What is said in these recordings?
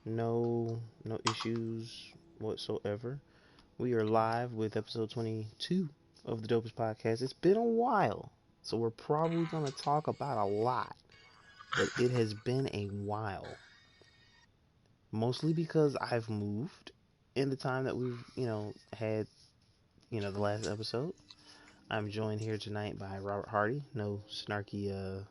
No issues whatsoever. We are live with episode 22 of the Dopest podcast. It's been a while, so we're probably going to talk about a lot, but it has been a while. Mostly because I've moved in the time that we've, had, the last episode. I'm joined here tonight by Robert Hardy. No snarky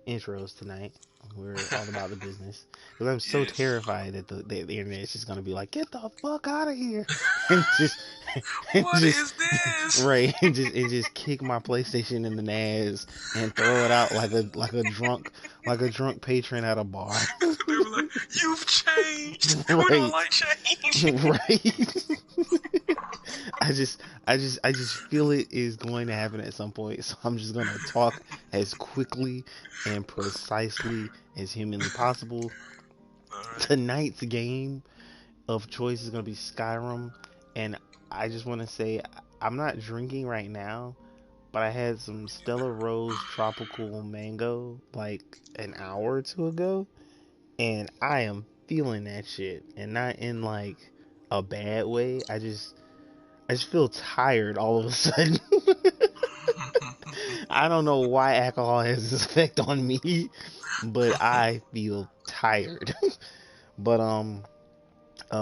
intros tonight. We're all about the business because I'm so Yes. terrified that the internet is just gonna be like, get the fuck out of here, and just and What just is this? right and just kick my PlayStation in the nads and throw it out like a drunk patron at a bar. They were like, "You've changed. We don't Right, like change." right. I just feel it is going to happen at some point. So I'm just gonna talk as quickly and precisely as humanly possible. All right. Tonight's game of choice is gonna be Skyrim, and I just want to say I'm not drinking right now, but I had some Stella Rose tropical mango like an hour or two ago, and I am feeling that shit, and not in like a bad way. I just feel tired all of a sudden. I don't know why alcohol has this effect on me, but I feel tired. But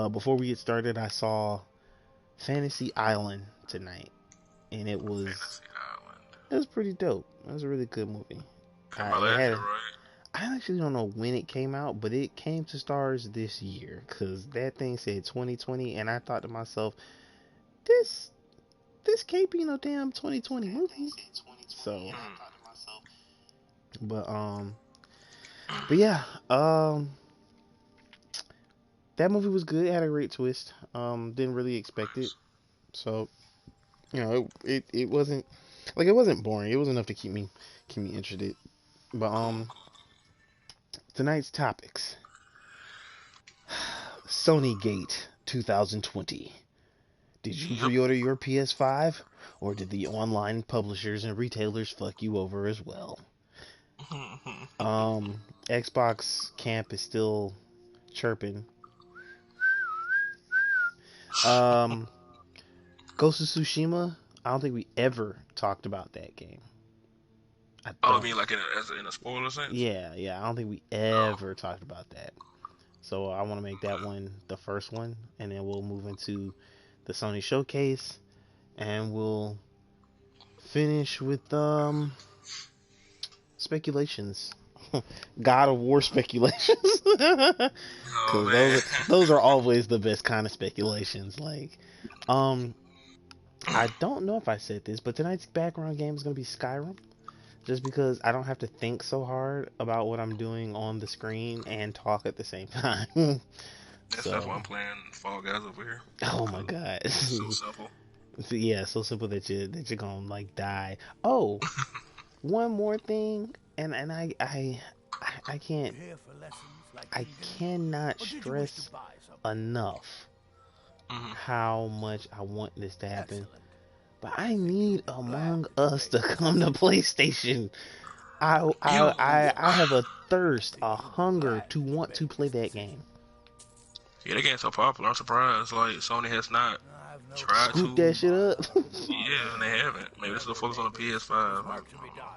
before we get started, I saw Fantasy Island tonight, and Fantasy Island. it was pretty dope. It was a really good movie. Came out It last year, had right? I actually don't know when it came out, but it came to stars this year because that thing said 2020, and I thought to myself, this this can't be no damn 2020 movie. So, but but yeah, that movie was good. It had a great twist. Didn't really expect it. Nice. So, it wasn't like it wasn't boring. It was enough to keep me interested. But Cool, cool. tonight's topics: Sony Gate 2020. Did you Yep. pre-order your PS5, or did the online publishers and retailers fuck you over as well? Xbox camp is still chirping. Um, Ghost of Tsushima. I don't think we ever talked about that game. I Oh, I don't. mean, like in a spoiler sense. Yeah. I don't think we Oh, ever talked about that. So I want to make that okay. one the first one, and then we'll move into the Sony showcase, and we'll finish with speculations. God of War speculations, Oh because man. those are always the best kind of speculations. Like, um, I don't know if I said this, but tonight's background game is gonna be Skyrim. Just because I don't have to think so hard about what I'm doing on the screen and talk at the same time. That's why So, I'm playing Fall Guys over here. oh my Cause god. it's so simple. So, yeah, so simple that you're gonna like die. Oh, one more thing, and I can't I cannot stress enough Hmm. how much I want this to happen. But I need Among Us to come to PlayStation. You. I have a thirst, a hunger to want to play that game. Yeah, that game's so popular. I'm surprised. Like Sony has not tried Scoop that to. shit up. Yeah, and they haven't. Maybe this will focus on the PS5.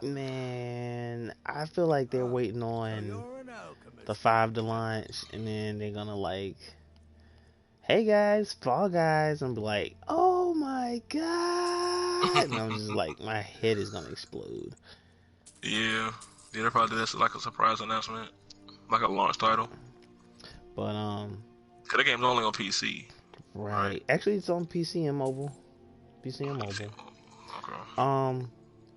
Maybe. Man, I feel like they're waiting on the five to launch, and then they're gonna like, hey guys, Fall Guys, and be like, oh my god, and I'm just like, my head is gonna explode. Yeah. Yeah, they probably did this like a surprise announcement, like a launch title. But Cause the game's only on PC, right? right, actually, it's on PC and mobile. PC and PC. mobile. Okay. Um,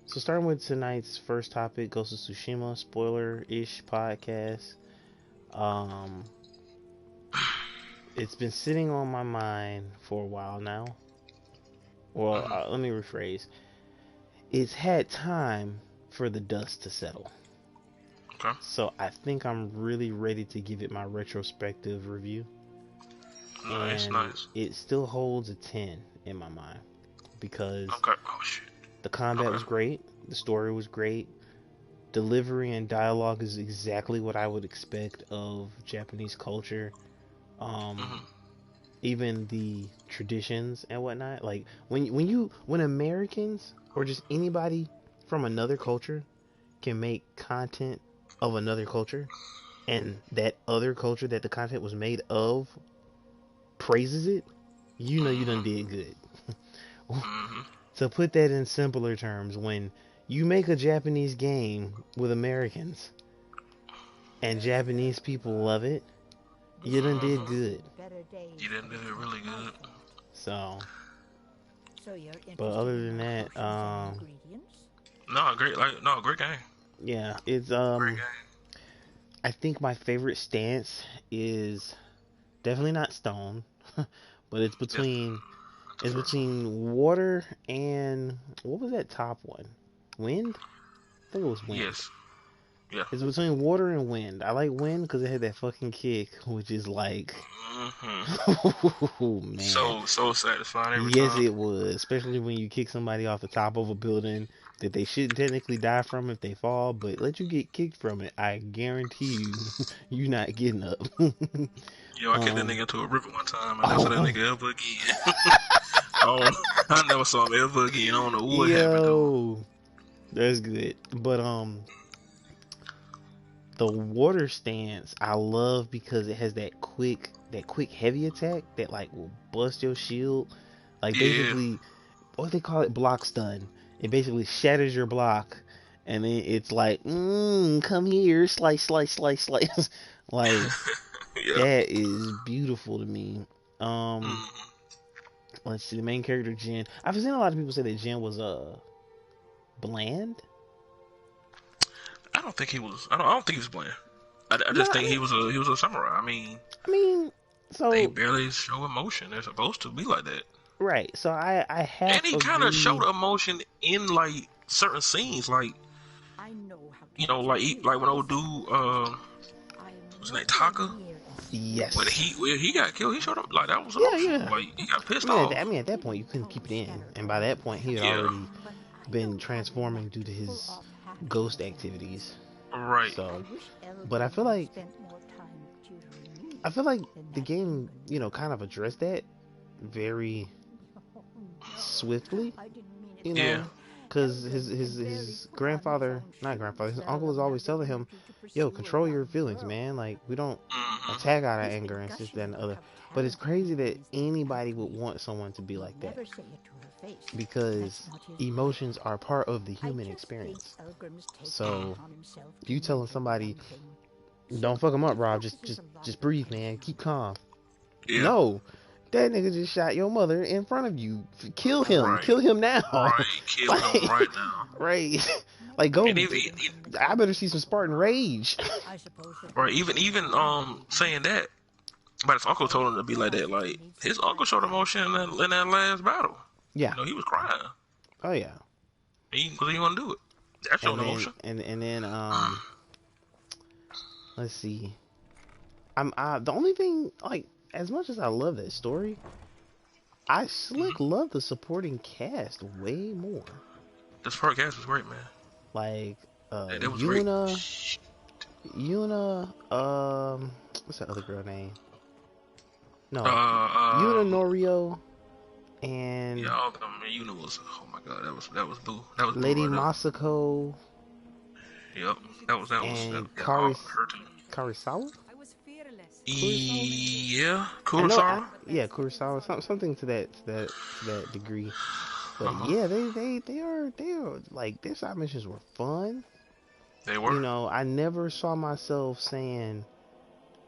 so starting with tonight's first topic, Ghost of Tsushima spoiler-ish podcast. Um, it's been sitting on my mind for a while now. Well, Hmm. let me rephrase. It's had time for the dust to settle. Okay. So I think I'm really ready to give it my retrospective review. Nice, And nice. it still holds a 10 in my mind because Okay. Oh shit. the combat Okay. was great, the story was great, delivery and dialogue is exactly what I would expect of Japanese culture. Um, Mhm. even the traditions and whatnot. Like when Americans or just anybody from another culture can make content of another culture, and that other culture that the content was made of praises it, you know you done Mhm. did good. Mhm. To put that in simpler terms, when you make a Japanese game with Americans and Japanese people love it, you done did Mhm. good. You didn't do it really good. So, So you're but interested other in than my that, potions and ingredients? No, great. Like no, great game. yeah, it's Great game. I think my favorite stance is definitely not stone, but Yes, that's the it's first one. between water and what was that top one? Wind? I think it was wind. Yes. Yeah. It's between water and wind. I like wind because it had that fucking kick, which is like, Mhm. oh man, So satisfying every yes, time. it was. Especially when you kick somebody off the top of a building that they shouldn't technically die from if they fall, but let you get kicked from it. I guarantee you, you're not getting up. Yo, I kicked that um. nigga into a river one time. I never saw that Oh, nigga ever again. Oh, I never saw him ever again. I don't know what happened to him. yo, that's good. But the water stance I love because it has that quick heavy attack that like will bust your shield. Like Yeah. basically, what they call it, block stun. It basically shatters your block, and then it's like, come here, slice, slice, slice, slice. Like Yeah. that is beautiful to me. Um, Mhm. let's see, the main character Jin. I've seen a lot of people say that Jin was bland. I don't think he was. I don't think he was playing. I No, just think he was a samurai. I mean, I mean, they so barely show emotion. They're supposed to be like that. right. So I And half he kind of showed agree. emotion in like certain scenes, like I know how to like like when old dude, I'm what's his name, nowhere Taka, near as Yes. when he got killed, he showed up like that was Yeah, emotional. yeah. Like he got I pissed mean, off. at that point, you couldn't keep it in, and by that point, he had Yeah, already but I been don't have transforming luck due to to pull his off half ghost the things. activities. right. I So, wish but Elgrim had spent more time tutoring me I feel like than the that game, human you know, boy. kind of addressed that very Oh no, swiftly, I didn't mean it you that Yeah. know, way. because Elgrim can barely his put on his grandfather, own not grandfather, shoes, his let uncle was alone always have the telling him, energy to "Yo, pursue a control your young feelings, girl. man. Like we don't Hmm. attack out of He's been anger and this, that, gushing and the about other." how But it's talented crazy he that is at anybody would me. want someone to be He'd like that never say it to her face. That's because not his way. emotions are part of the I human just think experience. Elgrim's taking it So upon himself to you telling mentor the somebody, young thing. don't She fuck him up, only Rob. focuses a lot Just of breathe, attention man. on Keep her. calm. Yeah. No, that nigga just shot your mother in front of you. Kill him. Right. Kill him now. Right. Kill him Like, right now. right. Like, And go. even I better see some Spartan rage. I suppose the right, gods don't even all believe me. saying that, but his uncle All told I him to can be like tell that. is he Like needs some his uncle time showed to think emotion things in over. that last battle. Yeah. He was crying. Oh yeah. Because he want to do it. That's showing emotion. And then let's see. The only thing, like, as much as I love that story, I slick Hmm. love the supporting cast way more. This first cast was great, man. Like That was great. Yuna, what's that other girl name? Uh, No, Yuna uh, Norio yeah, and all of them. You know, was oh my god, that was boo. That was boo Lady right there. Masako Yep, that, and yeah, all her too. Karisawa? Kurisawa? Yeah, I know, Kurosawa. yeah, Kurosawa, something to that degree. Uh But huh. yeah, they are like their side missions were fun. They were. You know, I never saw myself saying,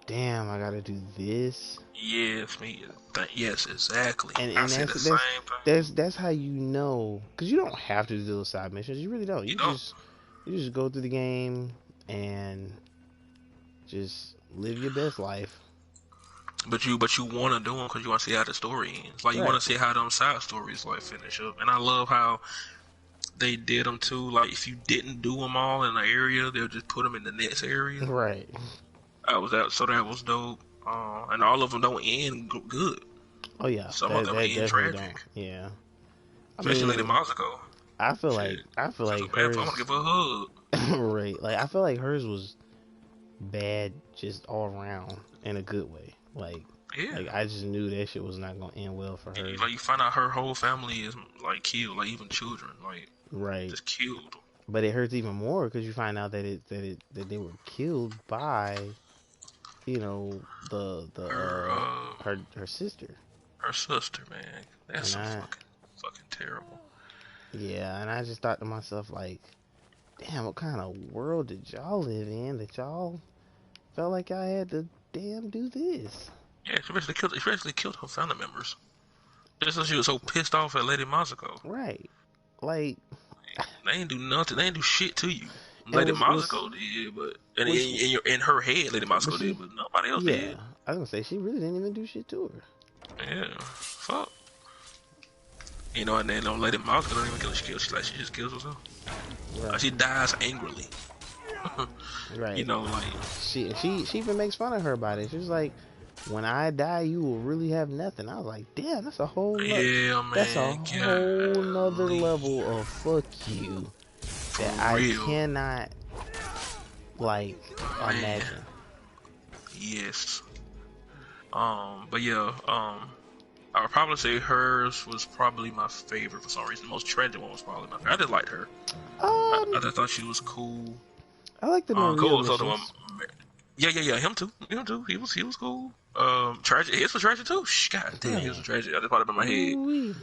"Damn, I gotta do this." Yes, me. Yes, exactly. I And said the same thing. that's how you know, because you don't have to do those side missions. You really don't. You know, You just go through the game and just live your best life. but you want to do them because you want to see how the story ends. Like you want Right. to see how them side stories like finish up. And I love how they did them too. Like if you didn't do them all in an area, they'll just put them in the next area. Right. I was out, so that was dope. And all of them don't end good. Oh yeah, Some of that them that end definitely tragic, don't. Yeah. I especially Lady mean, Mazako. Shit, I feel I feel like bad for. I want to hers give her a hug. right. Like I feel like hers was bad just all around in a good way. Like Yeah. Like I just knew that shit was not gonna end well for her. Like you find out her whole family is like killed, like even children, like Right. just killed. But it hurts even more because you find out that they were killed by, you know, Her her sister. her sister, man. That's And so I fucking terrible. Yeah, and I just thought to myself like, damn, what kind of world did y'all live in that y'all felt like I had to damn do this? Yeah, she basically killed her family members. Just because she was so pissed off at Lady Masako. Right. Like They ain't do nothing. They ain't do shit to you. and Lady Masako did, but in her head, Lady but Masako she did, but nobody else yeah, did. I was gonna say she really didn't even do shit to her. Yeah, fuck. You know, and then Lady Masako don't even kill her. She just kills herself. Right. Like, she dies angrily. Right. You know, like she even makes fun of her about it. She was like, when I die, you will really have nothing. I was like, damn, that's a whole that's a whole nother level of fuck you that I cannot like imagine. Yes. But yeah, I would probably say hers was probably my favorite for some reason. The most tragic one was probably my favorite. I just liked her. I just thought she was cool. I like the Norio missions. Yeah. Him too. He was cool. Tragic. His was tragic too. God damn, he was tragic. I just popped up in my head.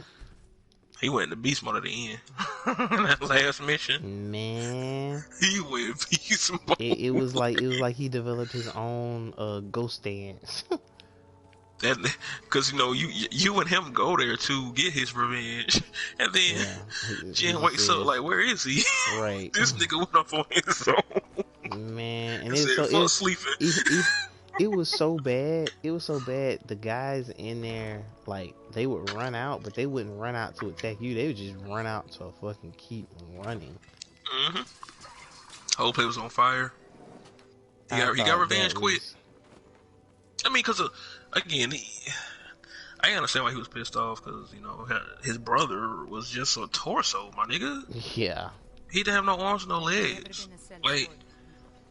He went in the beast mode at the end. That last mission. Man. He went beast mode. It was like he developed his own ghost dance. That, cause you and him go there to get his revenge, and then Jen wakes up like, where is he? Right. This nigga went up on his own. Man, and sleeping. It was so bad. It was so bad. The guys in there, like, they would run out, but they wouldn't run out to attack you. They would just run out to fucking keep running. Whole place was on fire. He got revenge quick. I mean, cause again, I understand why he was pissed off, because his brother was just a torso, my nigga. Yeah. He didn't have no arms, no legs. Like,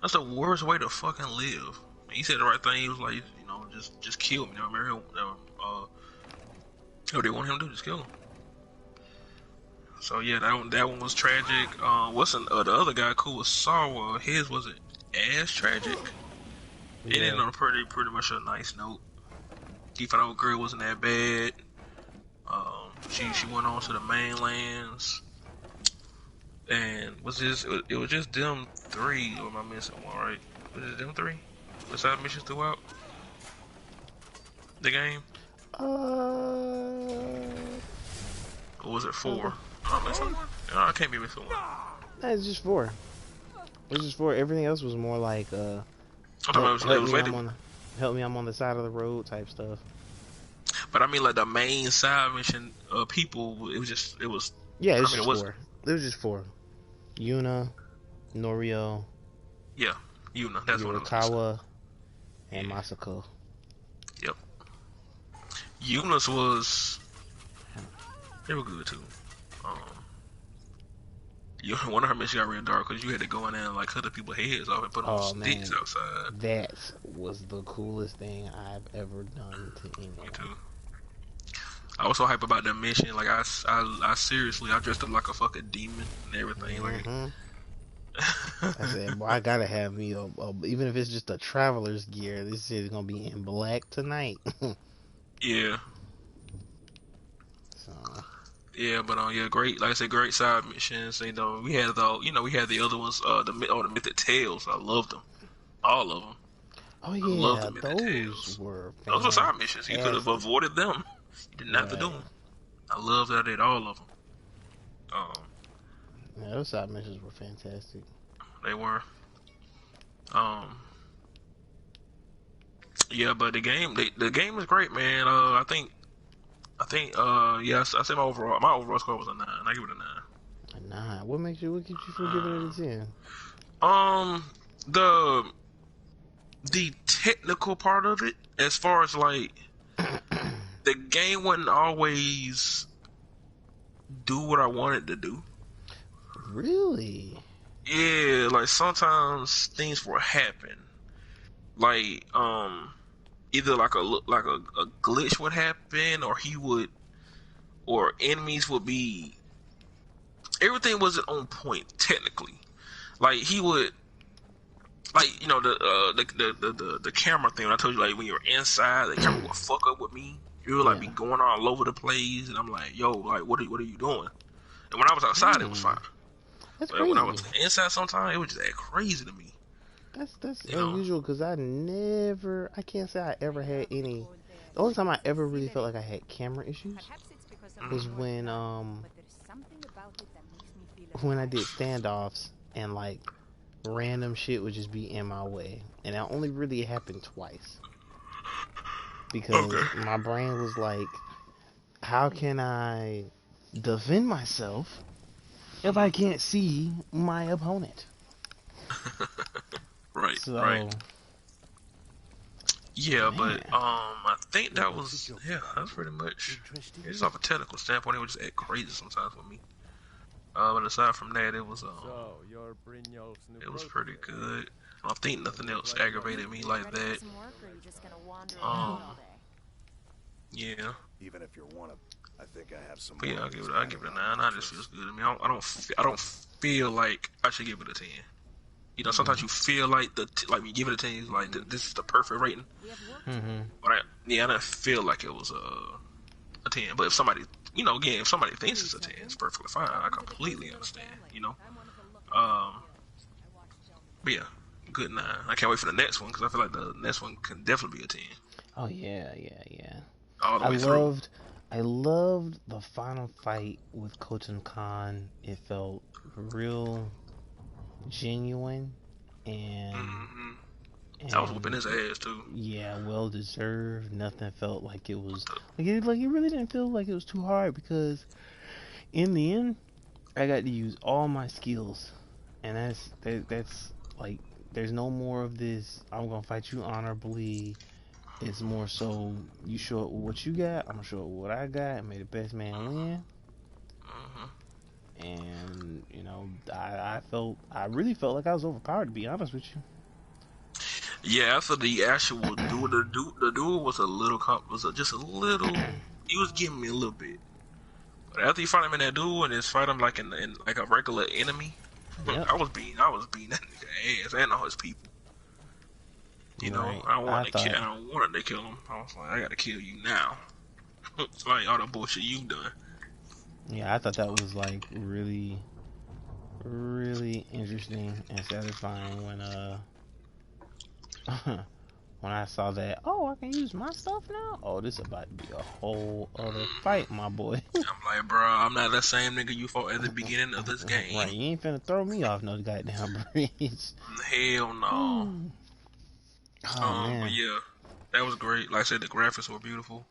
that's the worst way to fucking live. He said the right thing. He was like, just kill me. Never marry him. They want him to do, just kill him. So yeah, that one was tragic. The other guy cool was Sawa. His wasn't as tragic. It ended on a pretty much a nice note. He found out girl wasn't that bad. She went on to the mainlands, and it was just them three. Or am I missing one? Right? Was it them three? The side missions throughout the game? Or was it 4? I can't be missing one. No, it's just 4. It's just 4. Everything else was more like help me, I'm on the side of the road type stuff. But I mean, like the main side mission people, it was just 4. It was just 4. Yuna, Norio. Yeah, Yuna. That's what it was. Yurikawa and Masako. Yep. Yuna's was. They were good too. One of her missions got real dark because you had to go in there and like cut the people's heads off and put them on sticks outside. That was the coolest thing I've ever done to anyone. Me too. I was so hype about that mission. Like I seriously, I dressed up like a fucking demon and everything. Like, I said, boy, I gotta have me even if it's just a traveler's gear. This shit is gonna be in black tonight. Yeah. So. Yeah, but great. Like I said, great side missions. We had the other ones. The Mythic Tales. I loved them, all of them. Oh yeah, I loved the Mythic Tales. Those were side missions. You could have avoided them. You didn't have to do them. I love that I did all of them. Yeah, those side missions were fantastic. They were. Yeah, but the game is great, man. I think, yes, I say my overall score was a 9. I give it a 9. A 9. What keeps you from giving it a 10? The technical part of it, as far as like, the game wouldn't always do what I wanted to do. Really? Yeah, like sometimes things will happen. Like, either like a glitch would happen, or he would, or enemies would be. Everything wasn't on point technically. Like he would, like the camera thing. When I told you, like when you were inside, the camera would fuck up with me. You would like be going all over the place, and I'm like, yo, like what are you doing? And when I was outside, it was fine. That's But crazy. when I was inside, sometimes it was just that crazy to me. That's unusual because I can't say I ever had any. The only time I ever really felt like I had camera issues was when I did standoffs and like random shit would just be in my way, and that only really happened twice because my brain was like, how can I defend myself if I can't see my opponent? Right, So, right. Yeah, man. But I think that was that's pretty much. Just off a technical standpoint, it would just act crazy sometimes with me. But aside from that, it was pretty good. I think nothing else aggravated me like that. Yeah. Even if you're one of, I think I have some. But yeah, I give it a 9. It just feels good to me. I don't feel like I should give it a 10. You know, sometimes you feel like like when you give it a 10, like this is the perfect rating. But I didn't feel like it was a 10. But if somebody, again, if somebody thinks it's a 10, it's perfectly fine. I completely understand. But yeah, good 9. I can't wait for the next one because I feel like the next one can definitely be a 10. Oh yeah. All the way through. I loved the final fight with Khotan Khan. It felt real genuine and I was whooping his ass too. Yeah, well deserved. Nothing felt like it was like it really didn't feel like it was too hard because in the end I got to use all my skills, and that's like there's no more of this I'm gonna fight you honorably. It's more so you show up with what you got, I'm gonna show up with what I got, and may the best man win. And I really felt like I was overpowered, to be honest with you. Yeah, after the actual duel, the duel was just a little. He was giving me a little bit, but after you fight him in that duel and just fight him like in like a regular enemy, I was beating that nigga ass and all his people. You know, I wanted to kill him. I was like, I gotta kill you now. It's like all the bullshit you done. Yeah, I thought that was like really, really interesting and satisfying when when I saw that. Oh, I can use my stuff now. Oh, this is about to be a whole other fight, my boy. I'm like, bro, I'm not that same nigga you fought at the beginning of this game. Right, you ain't finna throw me off no goddamn bridge. Hell no. Man. But yeah, that was great. Like I said, the graphics were beautiful.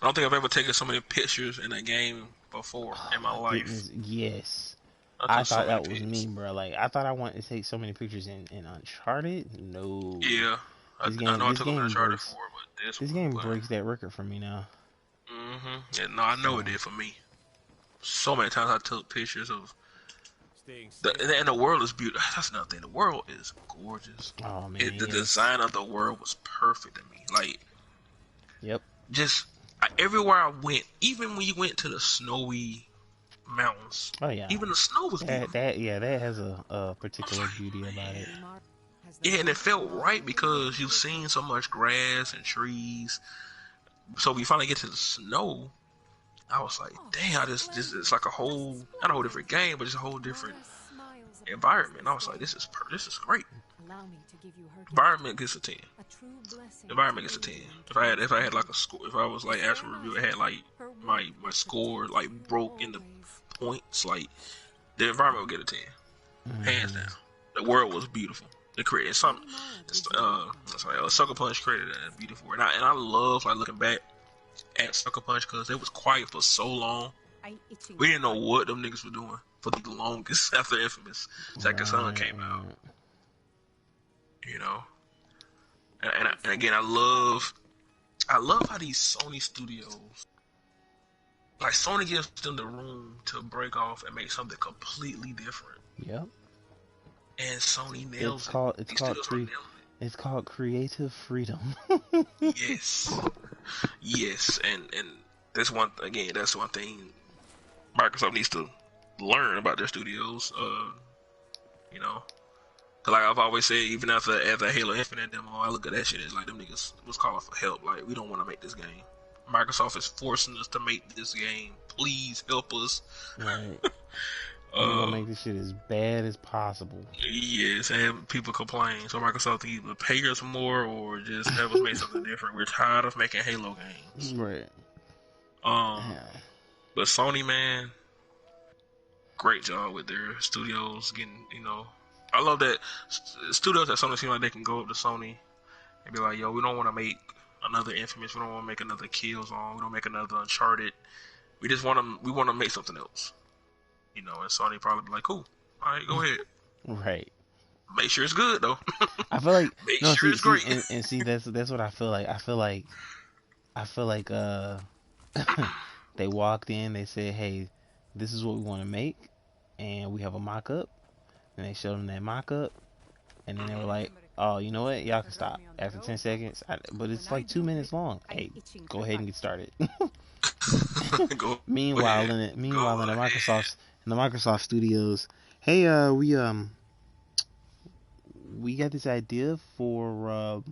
I don't think I've ever taken so many pictures in a game before in my life. Goodness, yes. I thought that was me, bro. Like, I thought I wanted to take so many pictures in Uncharted. No. Yeah. I know I took them in Uncharted 4, but this game breaks that record for me now. Yeah, no, I know it did for me. So many times I took pictures of and the world is beautiful. That's another thing. The world is gorgeous. Oh man, the design of the world was perfect to me. Like, yep. Just everywhere I went, even when you went to the snowy mountains. Oh yeah. Even the snow was beautiful. That has a particular beauty about it. Yeah, and it felt right because you've seen so much grass and trees. So when you finally get to the snow, I was like, damn, this it's like not a whole different game, but it's a whole different environment. I was like, this is great. Environment gets a 10. Environment gets a 10. If I had like a score, if I was like actual review, I had like my score like broke into points, like the environment would get a 10. Hands down. The world was beautiful. They created something. Sucker Punch created a beautiful world, and I love like looking back at Sucker Punch because it was quiet for so long. We didn't know what them niggas were doing for the longest after Infamous Second Son came out. You know, and again, I love how these Sony studios, like Sony gives them the room to break off and make something completely different. Yep. And Sony nails it. It's called It's called creative freedom. Yes, yes, and that's one again. That's one thing Microsoft needs to learn about their studios. You know, cause like I've always said, even after Halo Infinite demo, I look at that shit as like them niggas was calling for help. Like we don't want to make this game. Microsoft is forcing us to make this game. Please help us. Right. We're gonna make this shit as bad as possible. Yes, and people complain. So Microsoft either pay us more or just have us make something different. We're tired of making Halo games. Right. Um, but Sony, man, great job with their studios getting. I love that studios at Sony seem like they can go up to Sony and be like, "Yo, we don't want to make another Infamous. We don't want to make another Killzone. We don't make another Uncharted. We just want to. We want to make something else." And Sony probably be like, "Cool, all right, go ahead." Right. Make sure it's good though. I feel like Make no, sure see, it's great. and see that's what I feel like. I feel like they walked in, they said, "Hey, this is what we want to make," and we have a mock-up, and they showed them that mock-up, and then they were like, "Oh, you know what? Y'all can stop after 10 seconds." But it's like 2 minutes long. Hey, go ahead and get started. Meanwhile, in the Microsoft studios, hey, we got this idea for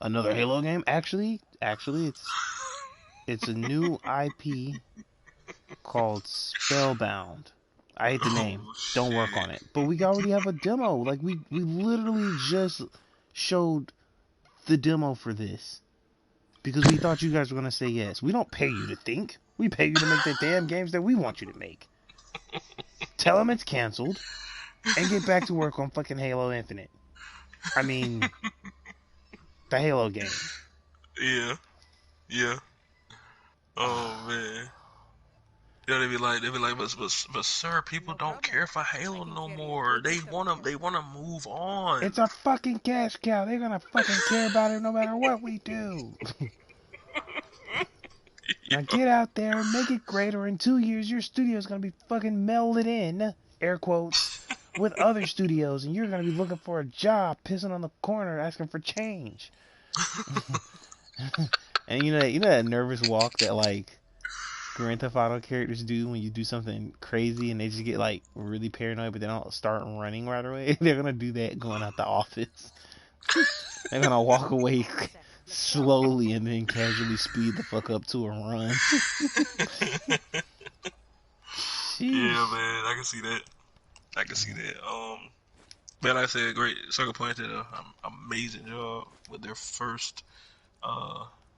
another Halo game. Actually, it's a new IP called Spellbound. I hate the name. Don't work on it. But we already have a demo. Like we literally just showed the demo for this because we thought you guys were gonna say yes. We don't pay you to think. We pay you to make the damn games that we want you to make. Tell them it's canceled and get back to work on fucking Halo Infinite. I mean, the Halo game. Yeah. Oh man. They be like, but sir, people don't care for Halo no more. They wanna move on. It's a fucking cash cow. They're gonna fucking care about it no matter what we do. Now get out there and make it great, or in 2 years your studio's gonna be fucking melded in, air quotes, with other studios, and you're gonna be looking for a job, pissing on the corner, asking for change. And you know that nervous walk that like Grand Theft Auto characters do when you do something crazy and they just get like really paranoid, but they don't start running right away. They're gonna do that going out the office. They're gonna walk away slowly and then casually speed the fuck up to a run. Yeah, man, I can see that. Man, like I said, great. Sucker Punch did an amazing job with their first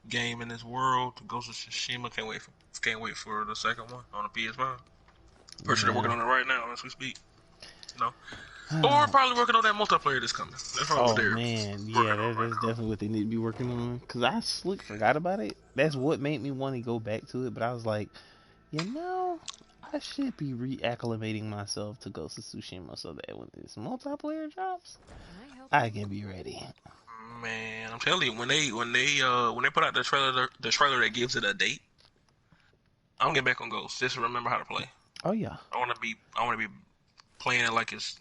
game in this world. Ghost of Tsushima. Can't wait for the second one on the PS5. Pretty sure they're working on it right now as we speak. Or probably working on that multiplayer that's coming. That's probably man, yeah, that's definitely what they need to be working on. Cause I slick forgot about it. That's what made me want to go back to it. But I was like, I should be reacclimating myself to Ghost of Tsushima so that when this multiplayer drops, I can be ready. Man, I'm telling you, when they put out the trailer that gives it a date, I'm gonna get back on Ghost just to remember how to play. Oh yeah. I wanna be playing it like it's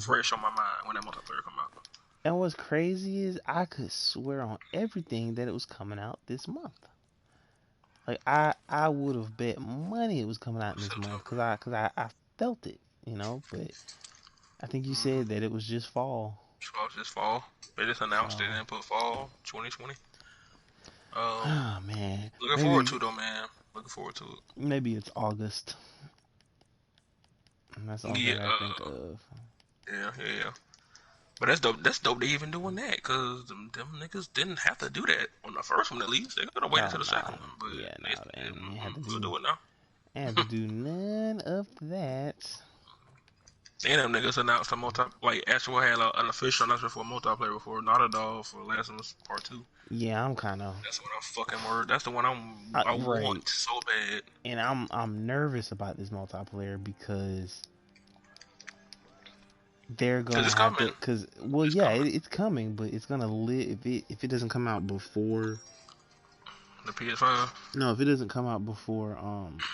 fresh on my mind when that multiplayer come out. And what's crazy is I could swear on everything that it was coming out this month. Like I would have bet money it was coming out this month because I felt it, But I think you said that it was just fall. Just fall. They just announced it and put fall 2020. Oh man. Looking forward to it though, man. Looking forward to it. Maybe it's August. And that's all that I think of. Yeah. But that's dope. That's dope. They even doing that because them niggas didn't have to do that on the first one at least. They could have waited until the second one. But yeah, they have to do it now. And to do none of that. And them niggas announced actual had an official announcement for a multiplayer before Naughty Dog for Last of Us Part 2. Yeah, I'm kind of. That's what I'm fucking word. That's the one I want so bad. And I'm nervous about this multiplayer because they're gonna have to. It's coming, but it's gonna live if it doesn't come out before the PS5. No, if it doesn't come out before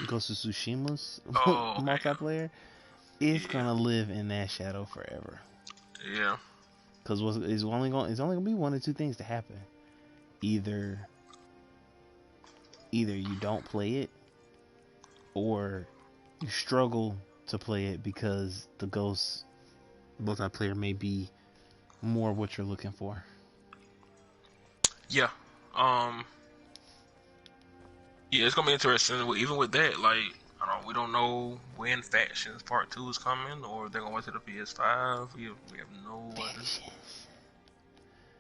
Ghost of Tsushima's multiplayer, it's gonna live in that shadow forever. Yeah. Because it's only gonna be one of two things to happen. Either you don't play it, or you struggle to play it because the Ghost multiplayer may be more what you're looking for. Yeah. Yeah, it's gonna be interesting. Even with that, like, we don't know when Factions Part 2 is coming, or if they're gonna wait to the PS5. We have no idea.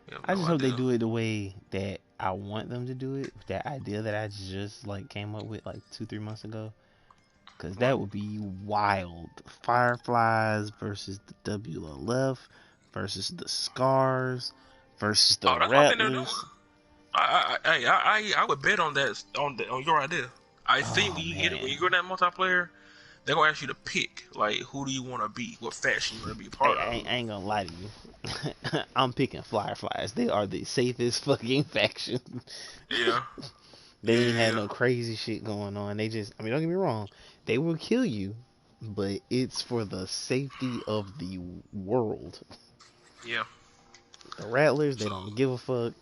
We have I no just hope they idea. do it the way that I want them to do it. That idea that I just like came up with like 2-3 months ago, because that would be wild. Fireflies versus the WLF versus the Scars versus the Oh, that's what I think they're doing. Rattlers. I would bet on that on your idea. I think Oh when man, you go in that multiplayer, they're gonna ask you to pick, like, who do you want to be, what faction you want to be a hey, part of. I ain't gonna lie to you. I'm picking Fireflies. They are the safest fucking faction. Yeah, They ain't had yeah, no crazy shit going on. They just, I mean, don't get me wrong, they will kill you, but it's for the safety of the world. yeah. The Rattlers, they So don't give a fuck.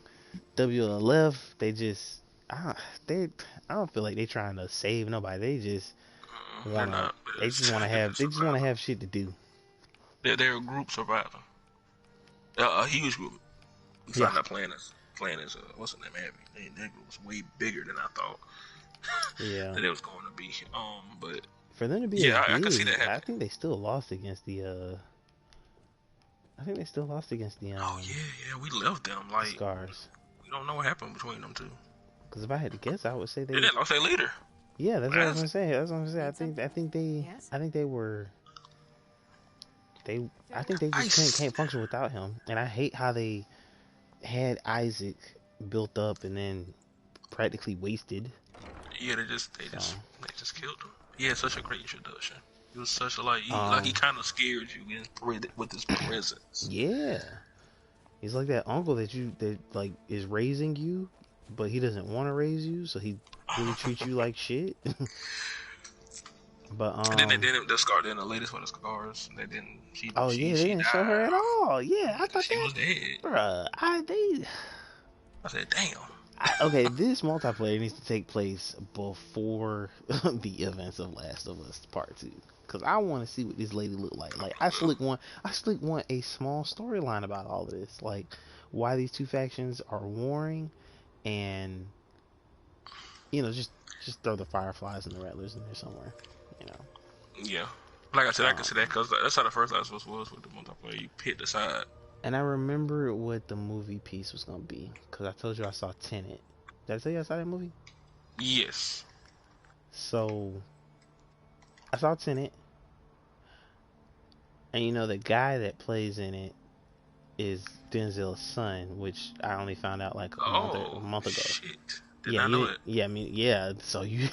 WLF, they just, they, I don't feel like they trying to save nobody. They just they're wanna, not. They're they just wanna survivor. have shit to do. They're a group survivor. A huge group. We Yeah, found out playing as what's the name, Abby. That group was way bigger than I thought yeah. that it was going to be. But For them to be as yeah, I could see that big, I happening. think they still lost against the. I think they still lost against Oh yeah, we left them. the Like, Scars. we don't know what happened between them two. Because if I had to guess, I would say They they. didn't lost their leader. Yeah, that's what I was That's gonna say. That's what I'm gonna say. Need Yes? I think they were. I think they I just can't function without him. And I hate how they had Isaac built up and then practically wasted. Yeah, So, they just killed him. He had such a great introduction. He was such a he um, kind of scared you with his presence. yeah, he's like that uncle that like is raising you, but he doesn't want to raise you, so he really treats you like shit. But And then they didn't the scar. Then the latest one, the scars. They didn't. oh yeah, they She didn't show her at died. all. Yeah, I thought She that, was dead. bruh. I said, damn. Okay, this multiplayer needs to take place before the events of Last of Us Part 2. Cause I want to see what this lady look like. Like I slick want a small storyline about all of this. Like why these two factions are warring, and just throw the Fireflies and the Rattlers in there somewhere. You know. Yeah. Like I said, I can Um, see that because that's how the first Last of Us was with the multiplayer. You pick the side. and I remember what the movie piece was gonna be. Cause I told you I saw Tenet. Did I tell you I saw that movie? Yes. So I saw Tenet. And the guy that plays in it is Denzel's son, which I only found out like a Oh month ago. shit! Did Yeah, not you know didn't. it. Yeah, I mean, yeah. So you,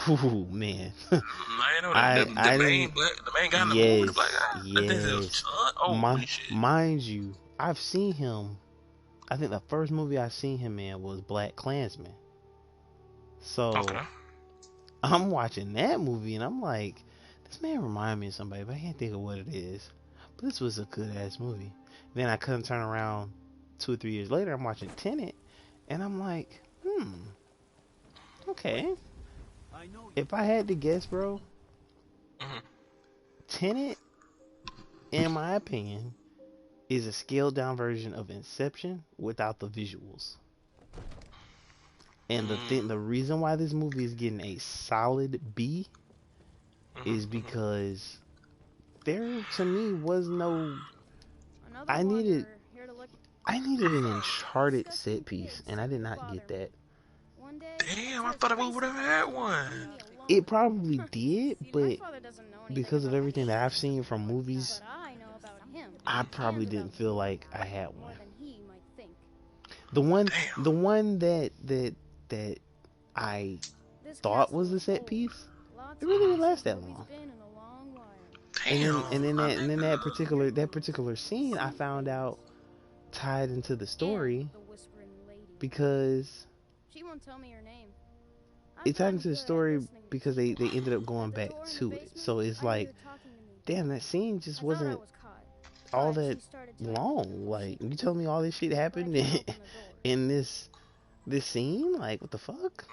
ooh, man. I didn't know that. I didn't. The main guy in the movie, the black Yes, guy. That thing was yes. son. Holy shit! Mind you, I've seen him. I think the first movie I seen him in was Black Klansman. So Okay. I'm watching that movie and I'm like, this man remind me of somebody, but I can't think of what it is. But this was a good ass movie. Then I couldn't turn around 2 or 3 years later. I'm watching Tenet, and I'm like, okay. If I had to guess, bro, Mm-hmm. Tenet, in my opinion, is a scaled down version of Inception without the visuals. And the reason why this movie is getting a solid B is because there to me was no. I needed an Uncharted set piece, and I did not get that. Damn, I thought we would have had one. It probably did, but because of everything that I've seen from movies, I probably didn't feel like I had one. The one, Damn. the one that I thought was the set piece, it really didn't last that long. Damn. And then that particular scene, I found out tied into the story because it tied into the story because they ended up going back to it. So it's like, damn, that scene just wasn't. all that long? Like, you tell me all this shit happened in this scene? Like, what the fuck?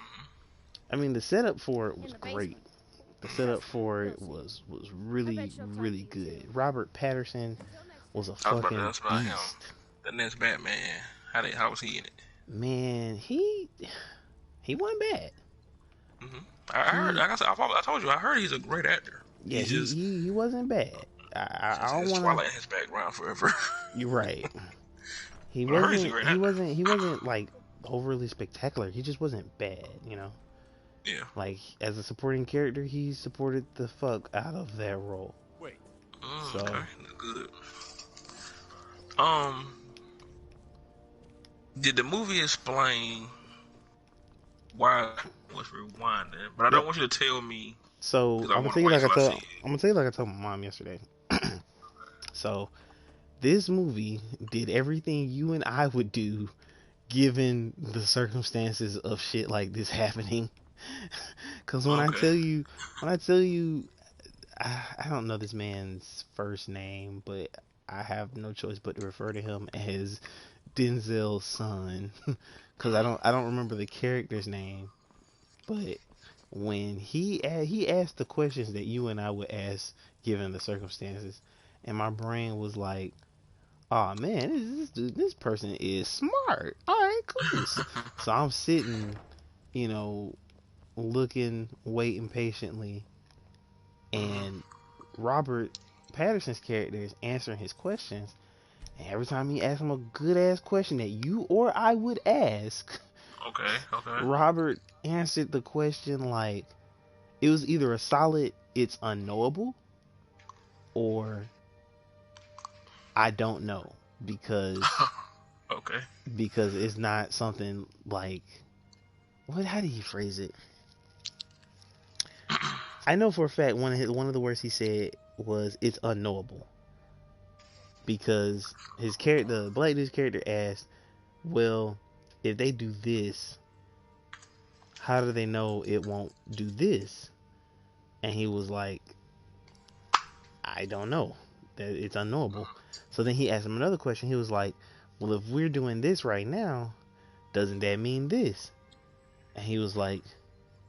I mean, the setup for it was great. The setup for it was really good. Robert Patterson was a I was about to fucking ask about him. beast. The next Batman. How was he in it? Man, he wasn't bad. I heard. Like I said, I told you. I heard he's a great actor. Yeah, He's just he wasn't bad. I don't it's want to. Twilight in his background forever. You're right. He But I heard he's a wasn't. great He actor. wasn't. He wasn't like overly spectacular. He just wasn't bad. Yeah. Like, as a supporting character, he supported the fuck out of that role. Wait. So Okay. Good. Um. Did the movie explain why it was rewinding? But I don't want you to tell me. So I I'm gonna want tell to you wait like I till I told. see it. I'm gonna tell you like I told my mom yesterday. So this movie did everything you and I would do, given the circumstances of shit like this happening. Because when Okay. I tell you, I don't know this man's first name, but I have no choice but to refer to him as Denzel's son, because I don't remember the character's name. But when he asked the questions that you and I would ask given the circumstances, and my brain was like, "Oh man, this person is smart. All right, cool." So I'm sitting, you know, looking, waiting patiently, and Robert Patterson's character is answering his questions. And every time he asks him a good ass question that you or I would ask, Okay. Robert answered the question like it was either a solid "it's unknowable" or "I don't know," because Okay. it's not something like what? How did he phrase it? I know for a fact one of the words he said was "it's unknowable," because his character, the black dude's character, asked, "Well, if they do this, how do they know it won't do this?" And he was like, "I don't know. That it's unknowable." So then he asked him another question. He was like, "Well, if we're doing this right now, doesn't that mean this?" And he was like,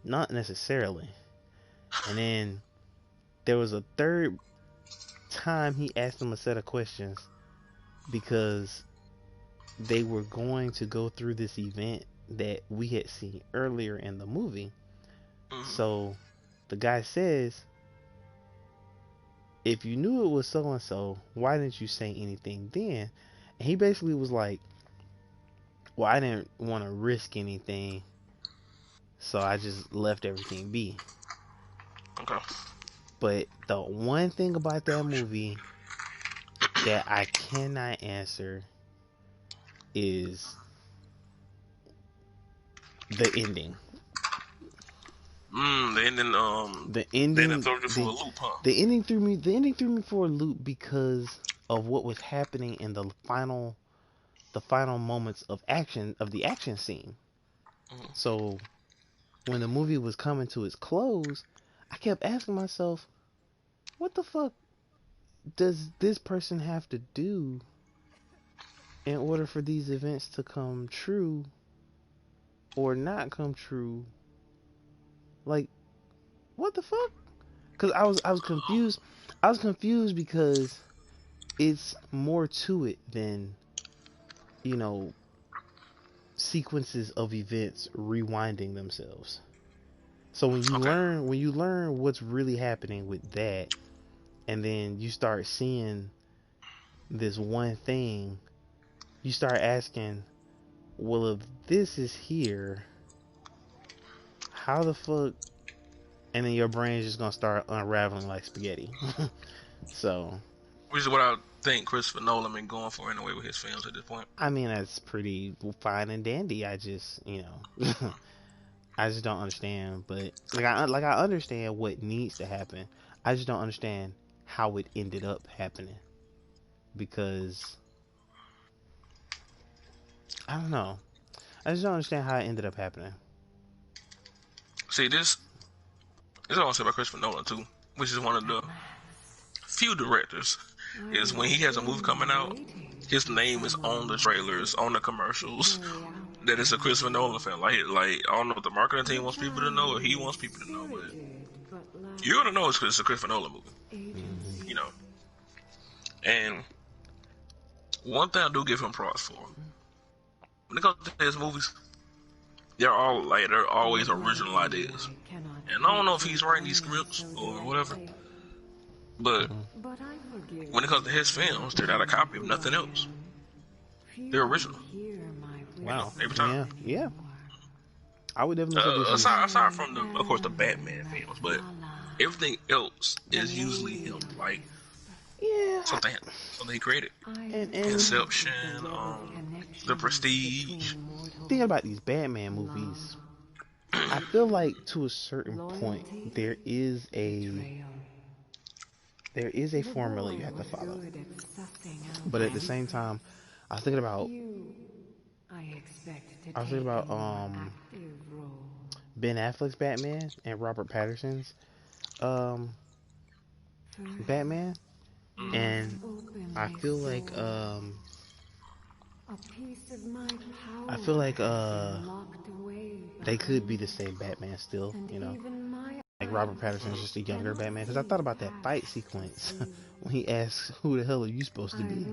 "Not necessarily." And then there was a third time he asked him a set of questions because they were going to go through this event that we had seen earlier in the movie. So the guy says, "If you knew it was so and so, why didn't you say anything then?" And he basically was like, "Well, I didn't want to risk anything, so I just left everything be." Okay. But the one thing about that movie that I cannot answer is the ending. The ending. The They didn't ending, throw you for a loop, huh? the ending threw me. The ending threw me for a loop because of what was happening in the final moments of the action scene. So when the movie was coming to its close, I kept asking myself, what the fuck does this person have to do in order for these events to come true or not come true? Like, what the fuck? Because I was confused. I was confused because it's more to it than, you know, sequences of events rewinding themselves. So Okay. when you learn what's really happening with that, and then you start seeing this one thing, you start asking, well, if this is here, how the fuck? And then your brain is just gonna start unraveling like spaghetti. So, Which is what I think Christopher Nolan been going for anyway with his films at this point. I mean, that's pretty fine and dandy. I just, I just don't understand. But I understand what needs to happen. I just don't understand how it ended up happening because I don't know. I just don't understand how it ended up happening. See, this is what I want to say about Christopher Nolan too, which is one of the few directors is when he has a movie coming out, his name is on the trailers, on the commercials. That it's a Christopher Nolan film. Like I don't know if the marketing team wants people to know or he wants people to know, but you're gonna know it's because it's a Christopher Nolan movie. You know. And one thing I do give him props for, when it comes to his movies, they're always original ideas. And I don't know if he's writing these scripts or whatever, but when it comes to his films, they're not a copy of nothing else. They're original. Wow. Every time. Yeah. I would definitely say this is... aside from of course, the Batman films, but everything else is usually him. Like something he created. And Inception, The Prestige. thinking about these Batman movies, I feel like to a certain point there is a formula you have to follow. But at the same time, I was thinking about Ben Affleck's Batman and Robert Pattinson's Batman, and I feel like they could be the same Batman still, you know. Like Robert Pattinson's just a younger Batman, because I thought about that fight sequence when he asks, "Who the hell are you supposed to be?"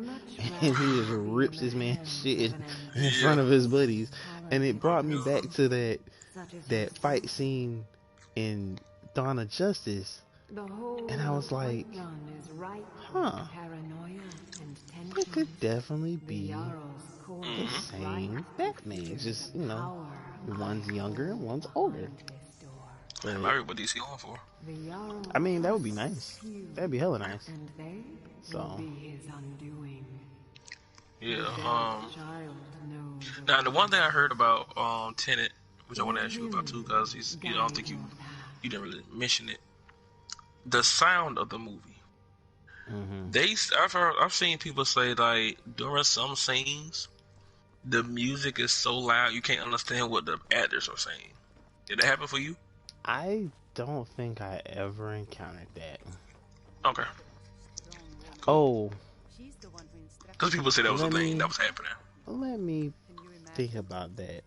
and he just rips this man's shit in front of his buddies, and it brought me back to that fight scene in Dawn of Justice, and I was like, huh, that could definitely be the same Batman, just, you know, one's younger and one's older. I'm married what DC going for. I mean, that would be nice. That'd be hella nice. So yeah. Now the one thing I heard about Tenet, which I want to ask you about too, because I don't think you didn't really mention it. The sound of the movie. I've seen people say like during some scenes, the music is so loud you can't understand what the actors are saying. Did that happen for you? I don't think I ever encountered that. Okay. Oh, because people say that was a thing that was happening. Let me think about that.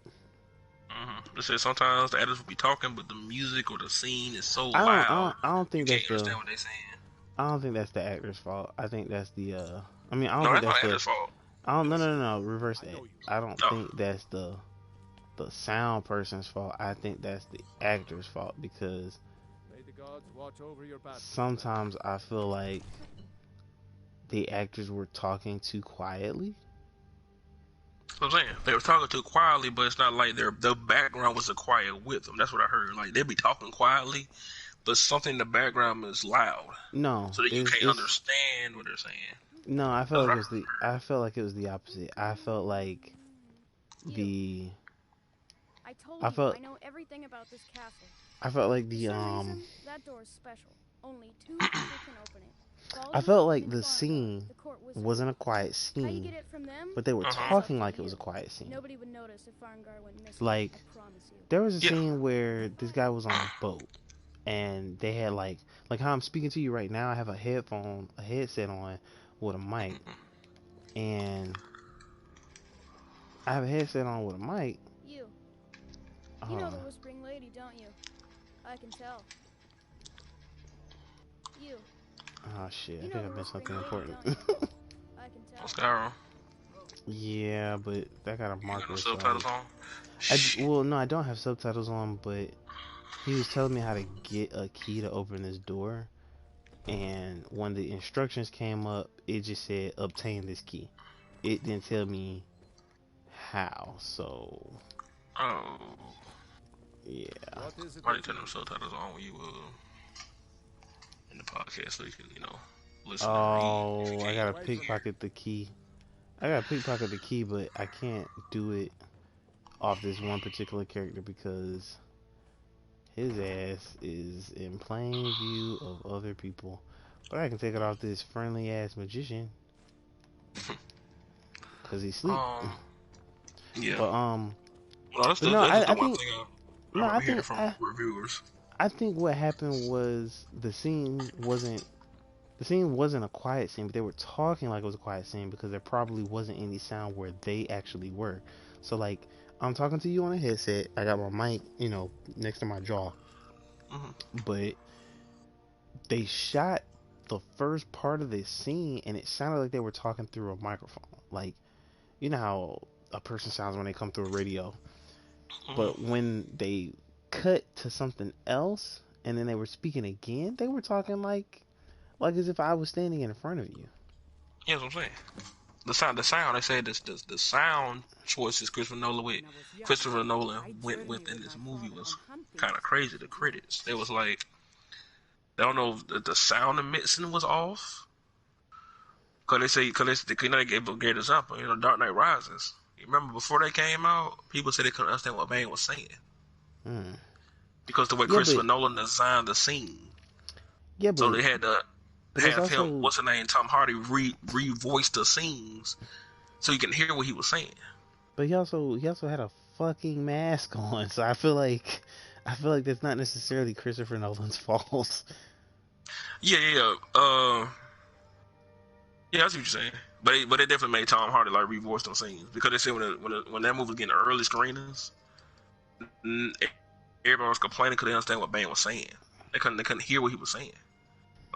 They said sometimes the actors will be talking, but the music or the scene is so loud. I don't think you that's can't understand what they're saying. I don't think that's the actor's fault. I think that's the I mean, I don't No, think that's that's not the actor's fault. No, reverse that. I don't think that's the sound person's fault. I think that's the actor's fault, because sometimes I feel like the actors were talking too quietly. That's what I'm saying. They were talking too quietly, but it's not like the background was quiet with them. That's what I heard. Like they'd be talking quietly, but something in the background is loud. No, so that you can't understand what they're saying. No, I felt like it was the opposite. I felt like I know everything about this castle. I felt like that door is special. Only 2 people can open it. I felt like the scene wasn't a quiet scene, but they were talking like it was a quiet scene. Nobody would notice if Farngar went missing. Like, there was a scene where this guy was on a boat, and they had like how I'm speaking to you right now. I have a headset on with a mic, and I have a headset on with a mic. You know the Whispering Lady, don't you? I can tell. You. Oh shit, I think I missed something important. I can tell. Skyrim. Yeah, but that got a marker. You got no subtitles on? Well, no, I don't have subtitles on, but he was telling me how to get a key to open this door, and when the instructions came up, it just said obtain this key. It didn't tell me how, so... Oh. Yeah. Why didn't turn them subtitles on when you in the podcast so you can, listen and read? I gotta right pickpocket the key. But I can't do it off this one particular character because his ass is in plain view of other people. But I can take it off this friendly ass magician because he's asleep. Yeah. But I think what happened was the scene the scene wasn't a quiet scene, but they were talking like it was a quiet scene because there probably wasn't any sound where they actually were. So like, I'm talking to you on a headset. I got my mic, next to my jaw, but they shot the first part of this scene, and it sounded like they were talking through a microphone. Like, you know how a person sounds when they come through a radio, but when they cut to something else and then they were speaking again, they were talking like as if I was standing in front of you. Yeah, that's what I'm saying. The sound. They said the sound choices Christopher Nolan went with in this movie was kind of crazy. The critics, they was like, they don't know if the sound mixing was off. Cause they gave a great example. Dark Knight Rises. You remember before they came out, people said they couldn't understand what Bane was saying because the way Christopher Nolan designed the scene. Yeah, but so they had to have also, him, what's the name, Tom Hardy, re-voice the scenes so you can hear what he was saying. But he also had a fucking mask on, so I feel like that's not necessarily Christopher Nolan's fault. Yeah. Yeah, I see what you're saying. But they definitely made Tom Hardy like re-voice those scenes because they said when that movie was getting early screenings, everyone was complaining because they understand what Bane was saying. They couldn't hear what he was saying,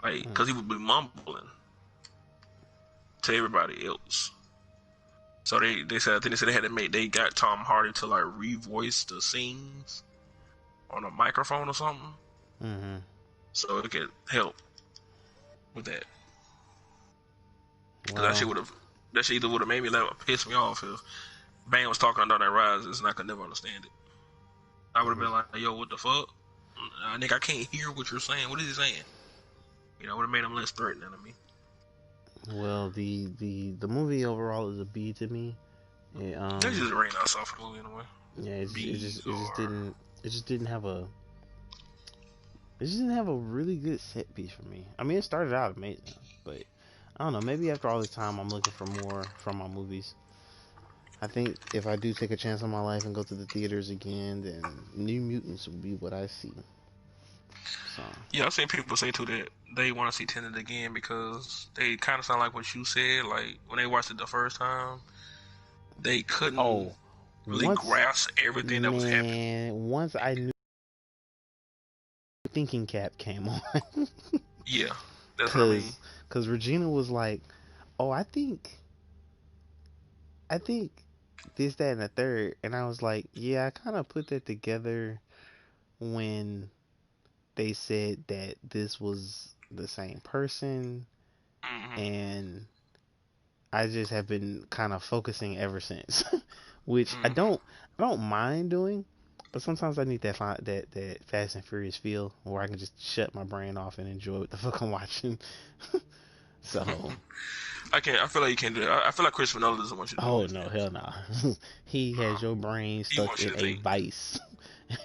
like because he would be mumbling to everybody else. So they said they got Tom Hardy to like re-voice the scenes on a microphone or something, so it could help with that. Because that shit either would have made me piss me off if Bane was talking on Dark Knight Rises and I could never understand it. I would have been like, yo, what the fuck? Nigga, I can't hear what you're saying. What is he saying? Would have made him less threatening to me. Well, the movie overall is a B to me. They just ran out soft movie in a way. Yeah, it just didn't have a really good set piece for me. I mean, it started out amazing, but I don't know. Maybe after all this time, I'm looking for more from my movies. I think if I do take a chance on my life and go to the theaters again, then New Mutants will be what I see. So. Yeah, I've seen people say too that they want to see Tenet again because they kind of sound like what you said. Like when they watched it the first time, they couldn't really grasp everything that was happening. Once I knew thinking cap came on. Yeah, that's what I mean. Because Regina was like, "Oh, I think this, that, and the third," and I was like, "Yeah, I kind of put that together when they said that this was the same person, and I just have been kind of focusing ever since." Which I don't mind doing, but sometimes I need that Fast and Furious feel where I can just shut my brain off and enjoy what the fuck I'm watching. So I feel like you can't do that. I feel like Christopher Nolan doesn't want you to do that. Oh no, hell no. He has your brain stuck in a vice.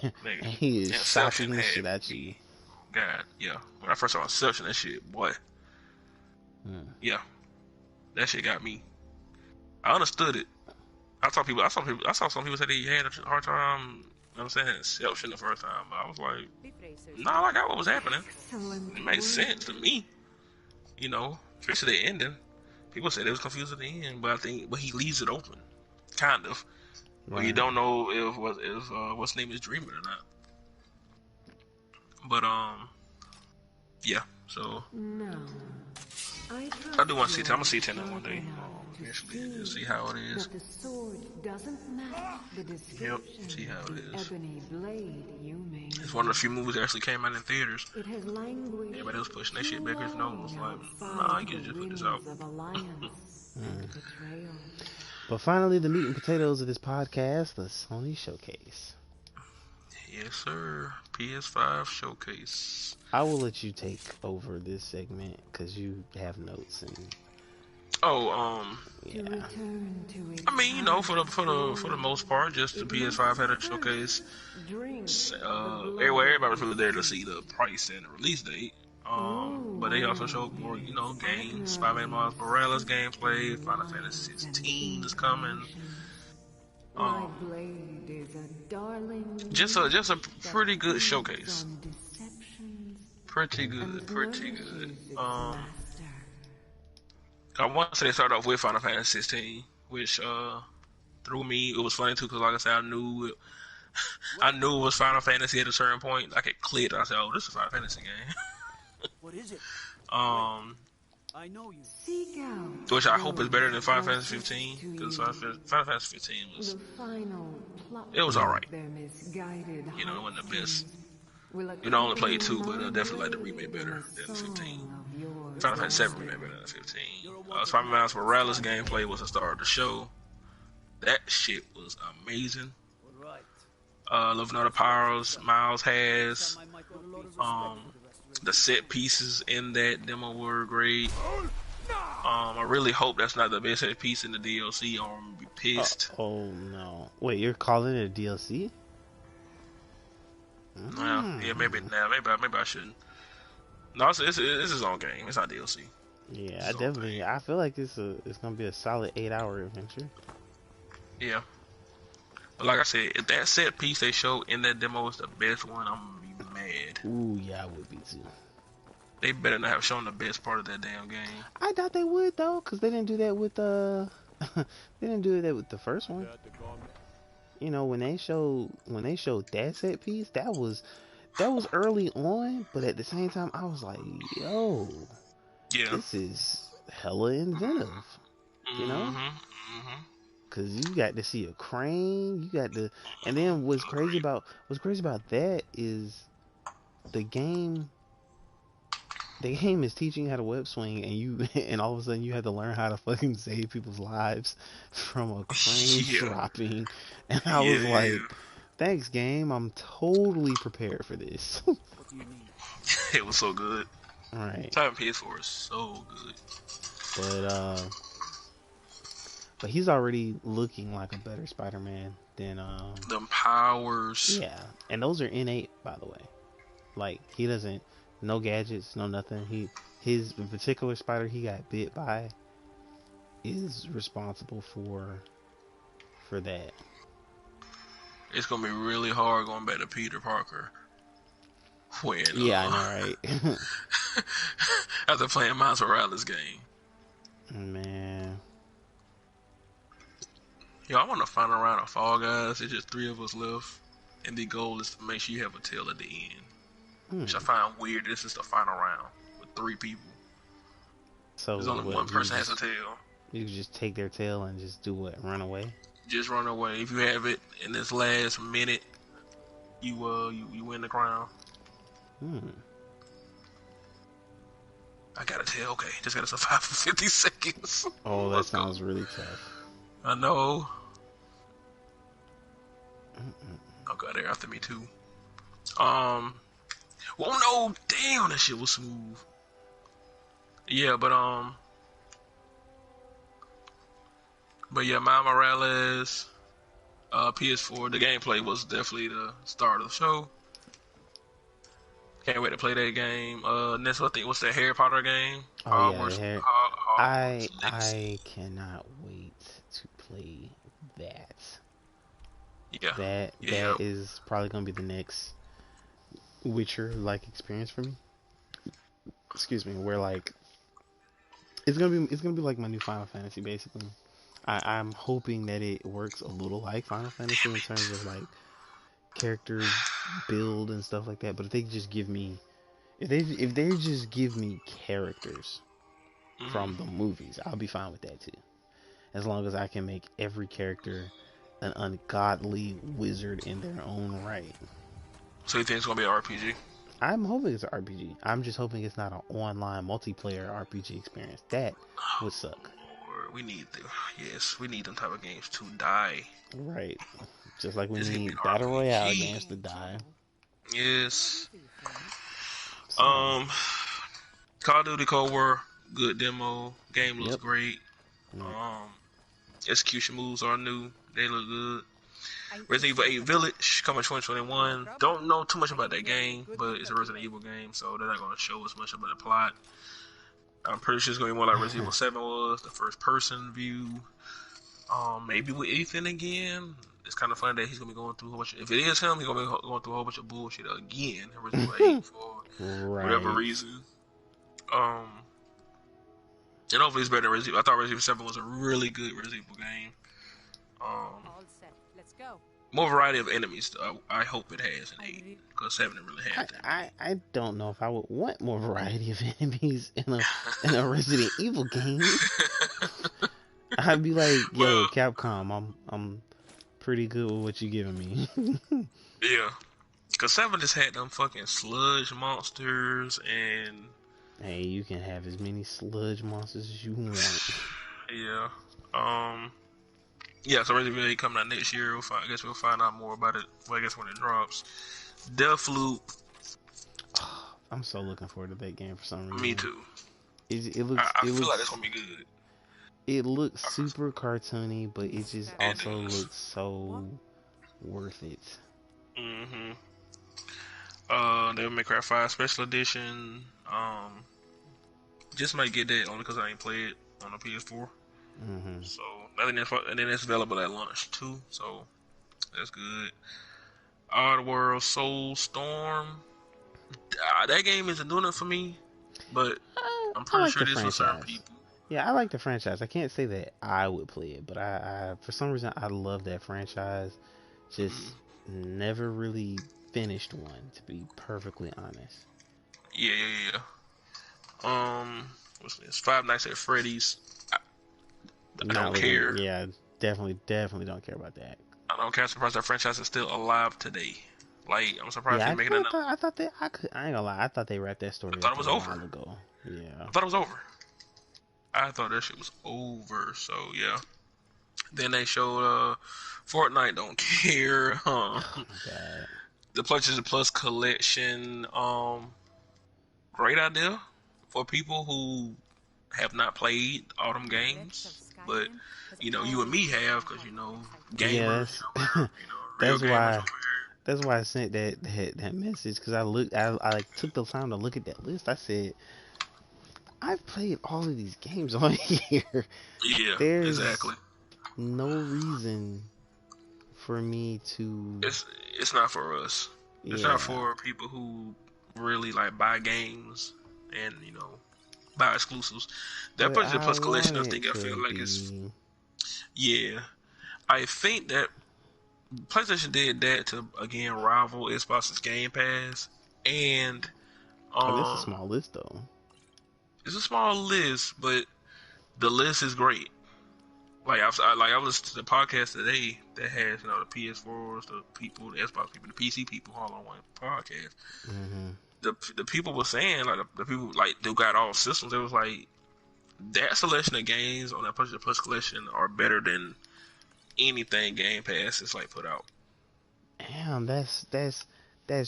And he is shocking the shit at you. God, yeah. When I first saw Inception, that shit, boy. Yeah. That shit got me. I understood it. I saw some people say they had a hard time understanding Inception the first time. But I was like, nah, I got what was happening. It made sense to me. Especially the ending. People said it was confused at the end, but he leaves it open, kind of. Right. Well, you don't know if what's name is dreaming or not. But yeah. So I do want to see it. I'm gonna see Tenet one day. Eventually, see how it is. The sword doesn't match the description. Yep, see how it is. Ebony blade you made. It's one of the few movies that actually came out in theaters. It has languished. Everybody was pushing that shit back. Chris Nolan was like, nah, I can just put this out. But finally, the meat and potatoes of this podcast, the Sony Showcase. Yes, sir. PS5 Showcase. I will let you take over this segment because you have notes and. Yeah. I mean, for the most part, just the PS5 had a showcase. Everybody was really there to see the price and the release date. But they also showed more, games. Spider-Man Miles Morales gameplay. Final Fantasy 16 is coming. Just a pretty good showcase. Pretty good. I want to say they started off with Final Fantasy 16, which threw me. It was funny too, because like I said, I knew it was Final Fantasy at a certain point. Like it clicked. I said, "Oh, this is a Final Fantasy game." What is it? um, I know you. Seek out which I hope is better than those Final Fantasy closest 15, to because you. Final Fantasy 15 was The final plot it was alright. of their misguided You know, it wasn't the best. heartstrings will You know, I only accompany played 2, but my definitely like the blade remake in better a than 15. song of your Final Fantasy 7 remake destiny. better than 15. Spider-Man Miles Morales gameplay was the star of the show. That shit was amazing. All right. Love another powers Miles has. The set pieces in that demo were great. I really hope that's not the best set piece in the DLC, or I'm gonna be pissed. Oh no! Wait, you're calling it a DLC? Yeah, maybe now. Maybe I shouldn't. No, it's his own game. It's not DLC. Yeah, I feel like it's gonna be a solid 8-hour adventure. Yeah. But like I said, if that set piece they showed in that demo is the best one, I'm gonna be mad. Ooh, yeah, I would be too. They better not have shown the best part of that damn game. I thought they would though, cause they didn't do that with they didn't do that with the first one. You know, when they showed that set piece, that was early on, but at the same time, I was like, yo, Yeah. this is hella inventive. You know? Cause you got to see a crane, and then what's crazy about that is the game is teaching you how to web swing, and all of a sudden you have to learn how to fucking save people's lives from a crane dropping, and I was like, thanks game, I'm totally prepared for this. What do you need? It was so good. Right. Time PS4 is so good. But he's already looking like a better Spider-Man than them powers. Yeah, and those are innate, by the way. Like he doesn't, no gadgets, no nothing. His particular spider he got bit by is responsible for that. It's gonna be really hard going back to Peter Parker. When I know, right? After playing Miles Morales game. Man. Yo, I want to find a round of Fall Guys. It's just 3 of us left, and the goal is to make sure you have a tail at the end. Which I find weird. This is the final round with 3 people. So there's only one person has a tail. You just take their tail and just do what? Run away? Just run away. If you have it in this last minute, you win the crown. I got a tail. Okay, just gotta survive for 50 seconds. Oh, that sounds really tough. I know. Oh god, they're after me too. Well, no, damn, that shit was smooth. Yeah, but yeah, Miles Morales, PS4. The gameplay was definitely the start of the show. Can't wait to play that game. Next, I think, what's that Harry Potter game? Oh yeah, I cannot wait to play that. Yeah, that is probably gonna be the next Witcher-like experience for me. Excuse me, where like it's gonna be like my new Final Fantasy basically. I'm hoping that it works a little like Final Fantasy in terms of like character build and stuff like that. But if they just give me characters from the movies, I'll be fine with that too. As long as I can make every character an ungodly wizard in their own right. So you think it's gonna be an RPG? I'm hoping it's an RPG. I'm just hoping it's not an online multiplayer RPG experience. That would suck. We need them type of games to die. Right. Just like we need Battle Royale games to die. Yes. Call of Duty Cold War, good demo. Game looks great. Execution moves are new. They look good. Resident Evil 8 Village coming 2021. Don't know too much about that game, but it's a Resident Evil game, so they're not going to show us much about the plot. I'm pretty sure it's going to be more like Resident Evil 7 was, the first person view. Maybe with Ethan again. It's kind of funny that he's going to be going through a whole bunch of... If it is him, he's going to be going through a whole bunch of bullshit again in Resident Evil 8 for whatever reason. And hopefully it's better than Resident Evil. I thought Resident Evil 7 was a really good Resident Evil game. All set. Let's go. More variety of enemies. I hope it has an 8 because 7 didn't really have that. I don't know if I would want more variety of enemies in a Resident Evil game. I'd be like, yo, Well, Capcom, I'm pretty good with what you giving me. yeah. Because 7 just had them fucking sludge monsters and... Hey, you can have as many sludge monsters as you want. Yeah. Yeah, so Resident Evil 8 coming out next year. I guess we'll find out more about it, well, I guess when it drops. Deathloop. I'm so looking forward to that game for some reason. Me too. It looks. I feel like it's going to be good. It looks super cartoony, but it just also looks so worth it. Mm-hmm. Devil May Cry 5 Special Edition. Just might get that only because I ain't played it on the PS4. Mm-hmm. So I think and then it's available at launch too. So that's good. Oddworld Soulstorm. That game isn't doing it for me, but I'm pretty sure it is for certain people. Yeah, I like the franchise. I can't say that I would play it, but I for some reason I love that franchise. Just never really finished one, to be perfectly honest. Yeah. What's this? Five Nights at Freddy's. I don't care. Yeah, definitely don't care about that. I don't care. I'm surprised that franchise is still alive today. Like, I'm surprised they're making another. I thought they. I ain't gonna lie. I thought they wrapped that story. I thought it was over. A while ago. Yeah. I thought it was over. I thought that shit was over. So yeah. Then they showed Fortnite don't care. The PlayStation Plus collection. Great idea for people who have not played all them games, but you and me have, because gamers. Yeah, that's why I sent that message, because I like took the time to look at that list. I said, I've played all of these games on here. Yeah, there's exactly no reason for me to. It's not for us. It's not for people who really like buy games and buy exclusives. That PlayStation Plus collection, I feel like it's. Yeah, I think that PlayStation did that to again rival Xbox's Game Pass, and it's a small list though. It's a small list, but the list is great. Like I listened to the podcast today that has the PS4s, the people, the Xbox people, the PC people all on one podcast. Mm-hmm. The people were saying, like, the people like they got all systems. It was like that selection of games on that PlayStation Plus collection are better than anything Game Pass is like put out. Damn, that's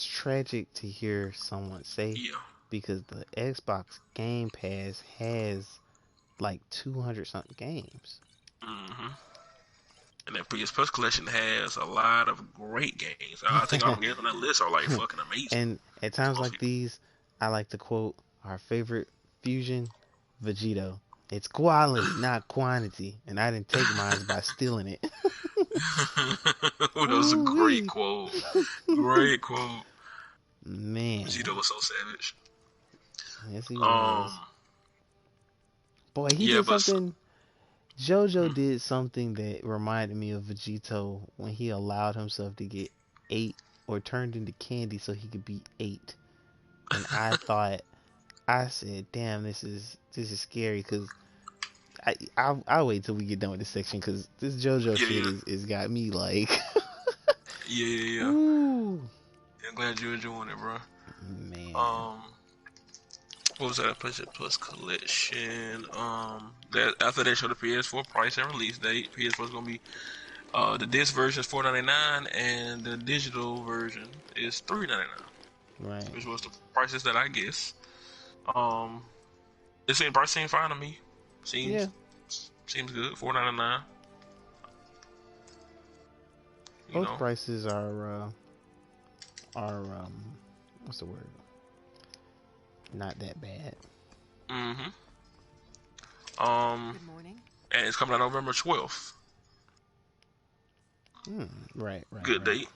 tragic to hear someone say. Yeah. Because the Xbox Game Pass has like 200 something games. Mm-hmm. And that PS Plus collection has a lot of great games. I think all the games on that list are like fucking amazing. And at times like these, I like to quote our favorite fusion, Vegito. It's quality, not quantity. And I didn't take mine by stealing it. That was a great quote. Great quote. Man. Vegito was so savage. Yes, he was. Boy, he did something. JoJo did something that reminded me of Vegito when he allowed himself to get 8 or turned into candy so he could be 8. And I said, damn, this is scary, because I'll wait till we get done with this section, because this JoJo shit is got me like. Yeah. Ooh. I'm glad you're enjoying it, bro. Man. What was that PlayStation Plus collection? That after they showed the PS4 price and release date, PS4 is gonna be the disc version is $4.99 and the digital version is $3.99. Right. Which was the prices that I guess. The price seemed fine to me. Seems good. $4.99. Both prices are what's the word? Not that bad. Mm-hmm. Good morning. And it's coming out November 12th. Right. Good date.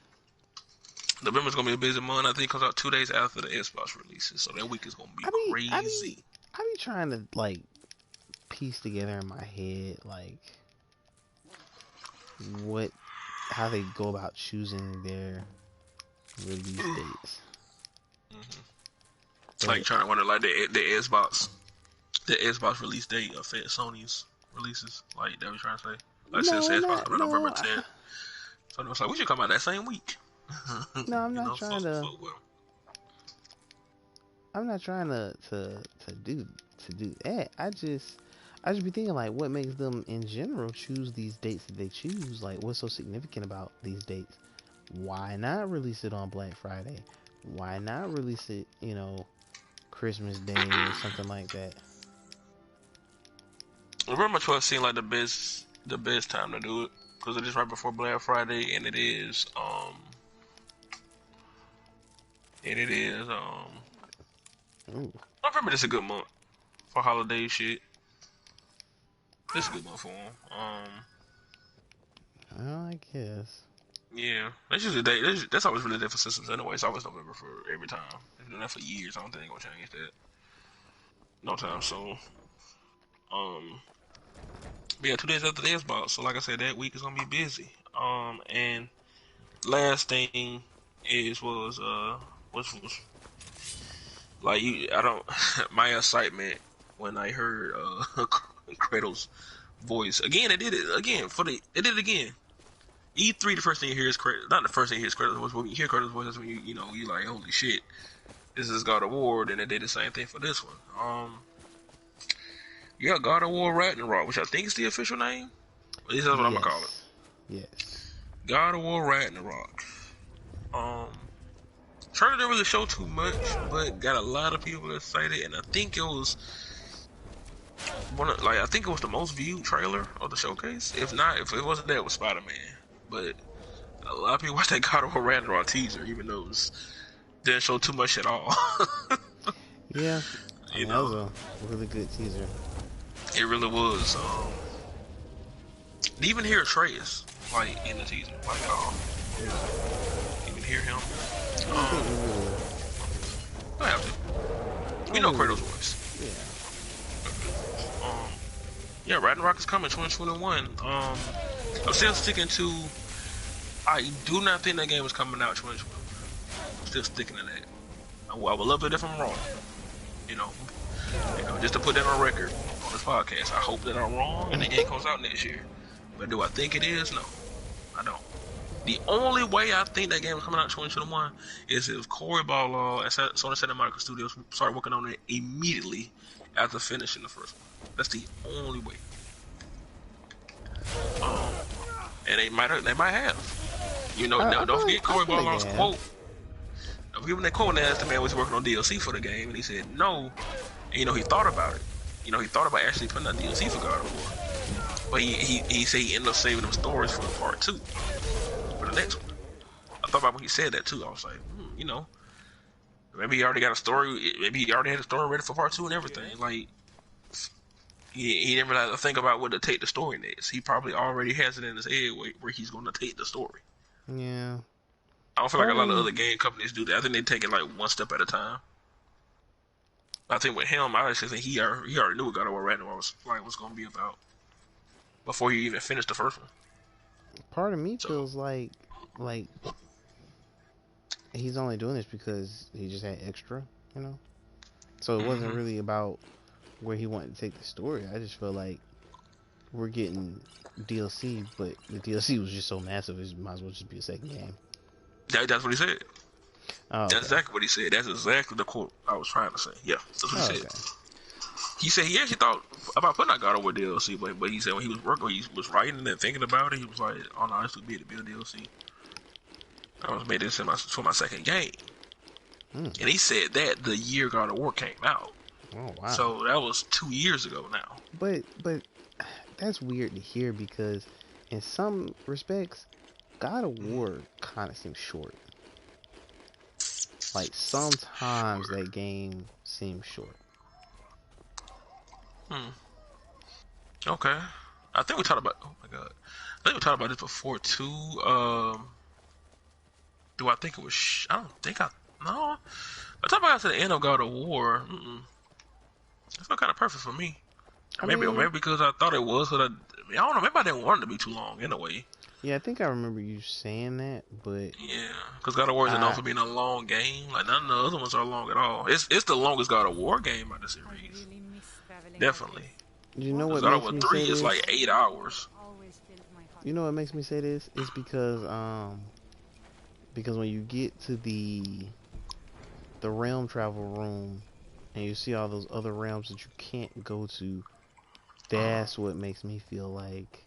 November's gonna be a busy month. I think it comes out 2 days after the Xbox releases, so that week is gonna be crazy. I be trying to like piece together in my head like how they go about choosing their release dates. Like But trying to wonder like the Xbox release date affect Sony's releases. Like that was trying to say. Like since no, Xbox not coming out November no, 10th, so it was like we should come out that same week. no. I'm You not know, trying to. fuck with 'em. I'm not trying to do that. I just be thinking like, what makes them in general choose these dates that they choose? Like, what's so significant about these dates? Why not release it on Black Friday? Why not release it, Christmas Day or something like that? November 12th seemed like the best time to do it because it is right before Black Friday and it is Ooh, November is a good month for holiday shit. This is a good month for them. well, I guess. Yeah, that's usually the day. That's always really there for systems anyway. It's always November for every time. They've been doing that for years. I don't think they're gonna change that no time soon. Um, but yeah, 2 days after the Xbox. So like I said, that week is gonna be busy. And last thing was like I don't my excitement when I heard Kratos' voice again. They did it again they did it again. E3, the first thing you hear is Kratos. Not the first thing you hear is Kratos' voice, but when you hear Kratos' voice, that's when you like, holy shit, this is God of War. And they did the same thing for this one. Yeah, God of War Ragnarok, which I think is the official name. At least that's what I'm gonna call it. Yes. Yes. God of War Ragnarok. Trailer didn't really show too much, but got a lot of people excited, and I think it was I think it was the most viewed trailer of the showcase. If not, if it wasn't that, it was Spider-Man. But a lot of people watched that God of War Ragnarok teaser, even though it didn't show too much at all. Yeah. I mean, that was a really good teaser. It really was. Even hear Atreus like in the teaser, like even hear him. I have to. We know Kratos' voice. Yeah. Yeah, Ragnarok is coming 2021. I'm still sticking to. I do not think that game is coming out 2020. I'm still sticking to that. I would love it if I'm wrong. You know, just to put that on record on this podcast. I hope that I'm wrong and the game comes out next year. But do I think it is? No, I don't. The only way I think that game is coming out in 2021 is if Corey Barlog and Sony Santa Monica Studios start working on it immediately after finishing the first one. That's the only way. And they might have. Don't forget Corey Barlog's quote. Don't forget when they quote when they asked the man was working on DLC for the game, and he said no. And he thought about it. He thought about actually putting out DLC for God of War. But he said he ended up saving them stories for part 2. For the next one. I thought about when he said that too. I was like, maybe he already got a story. Maybe he already had a story ready for part 2 and everything. Like, he didn't really have to think about where to take the story next. He probably already has it in his head where he's going to take the story. Yeah. I don't feel like a lot of other game companies do that. I think they take it like one step at a time. I think with him, I actually think he already knew what God of War Ragnarok was going to be about before he even finished the first one. Part of me feels like he's only doing this because he just had extra, So it wasn't really about where he wanted to take the story. I just feel like we're getting DLC, but the DLC was just so massive, it might as well just be a second game. That's what he said. Oh, okay. That's exactly what he said. That's exactly the quote I was trying to say. Yeah, that's what he said. Okay. He said he actually thought about putting out God of War DLC, but he said when he was working, he was writing and thinking about it, he was like, "Oh no, this would be to build DLC." I was made this for my second game, and he said that the year God of War came out. Oh wow! So that was 2 years ago now. But that's weird to hear because in some respects, God of War kind of seems short. Like sometimes that game seems short. Okay. I think we talked about. Oh my god. I think we talked about this before too. Do I think it was? I don't think no. I talked about it to the end of God of War. That felt kind of perfect for me. I Maybe mean, because I thought it was. I don't know. Maybe I didn't want it to be too long in a way. yeah, I think I remember you saying that, but Yeah, because God of War is known I, for being a long game. Like none of the other ones are long at all. It's the longest God of War game of the I series. really miss traveling like Definitely. this. you know Because what God of makes War me 3 say is like this? 8 hours. Always filled my heart. You know what makes me say this? It's because when you get to the realm travel room and you see all those other realms that you can't go to, that's what makes me feel like,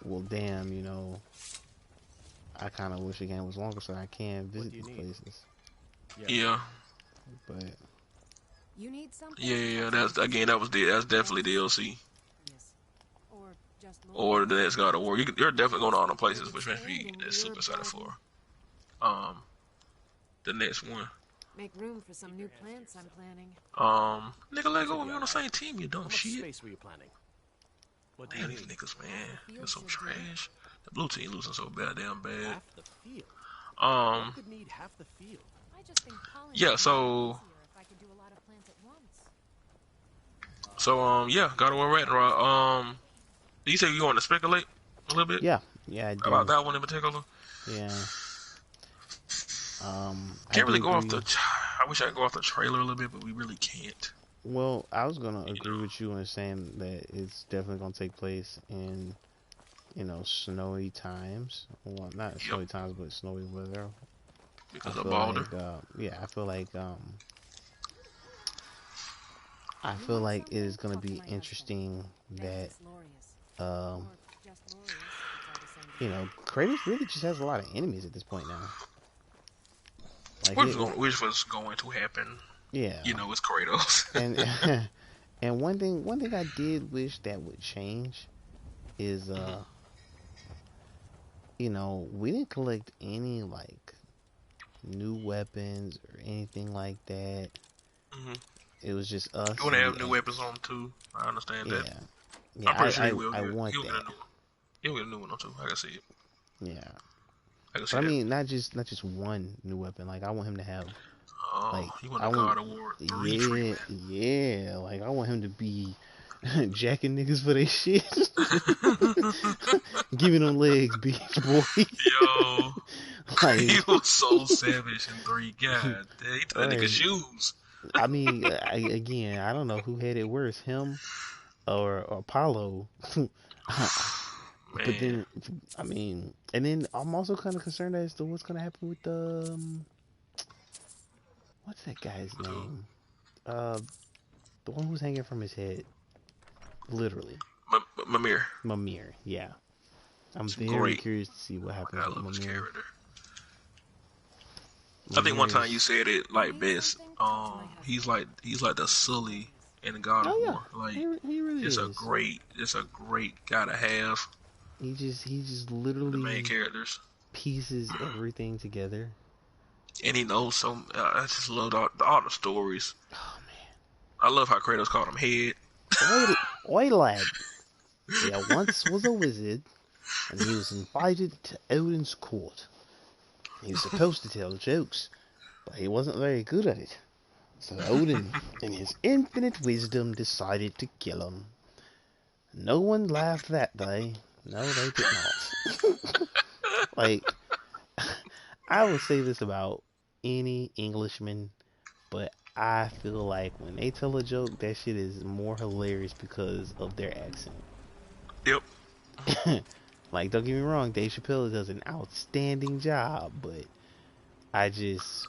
well, damn, I kind of wish the game was longer so I can visit these places. Yeah. But You need something? Yeah. That's definitely DLC. Yes. Or just Or loyal. the next God of War. You're definitely going to all the places, which makes me super excited for. Um, the next one. Make room for some new plants I'm planning. Nigga, let go of me on the same team. You dumb How much shit. space were you planning? What do you Damn need? these niggas, man. Half the They're field so should do. trash. The blue team losing so goddamn bad. Half the field. Um, What could need half the field? I just think pollinating yeah. would be So, easier if I could do a lot of plants at once. yeah. God of War Ragnarok. You say you want to speculate a little bit yeah, I about do. that one in particular? Yeah. I Can't do really go off agree. the. I wish I could go off the trailer a little bit, but we really can't. Well, I was gonna agree with you in saying that it's definitely gonna take place in, snowy times. Well, not Yep. snowy times, but snowy weather. Because of Balder. I feel like it is gonna be interesting that, um, Kratos really just has a lot of enemies at this point now. Like Which was going to happen. yeah. It's Kratos. And and one thing I did wish that would change is we didn't collect any like new weapons or anything like that. It was just us. You want to have new weapons on too. I understand that. Yeah, I'm pretty sure he will. I want He'll that. get a new one. He'll get a new one on too. I can see it. Yeah. I can see But I that. mean, not just one new weapon. Like I want him to have. You want a God of War 3 treatment. Yeah. Like I want him to be jacking niggas for their shit, giving them legs, beach boy. Yo, like, he was so savage in 3. God, damn, he took that nigga's shoes. I mean, I don't know who had it worse, him or Apollo. But then, I mean, and then I'm also kind of concerned as to what's gonna happen with the what's that guy's name? The one who's hanging from his head, literally. Mimir. Yeah. I'm very curious to see what happens with Mimir. Mimir. I think one time you said it like best. He's like the Sully in God of War. Like he really it's is. It's a great guy to have. He just literally the main characters pieces everything together. And he knows some. I just love all the stories. Oh man, I love how Kratos called him Head. Oi lad, there once was a wizard, and he was invited to Odin's court. He was supposed to tell jokes, but he wasn't very good at it. So Odin, in his infinite wisdom, decided to kill him. No one laughed that day. No, they did not. Like, I would say this about any Englishman, but I feel like when they tell a joke, that shit is more hilarious because of their accent. Yep. Like, don't get me wrong, Dave Chappelle does an outstanding job, but I just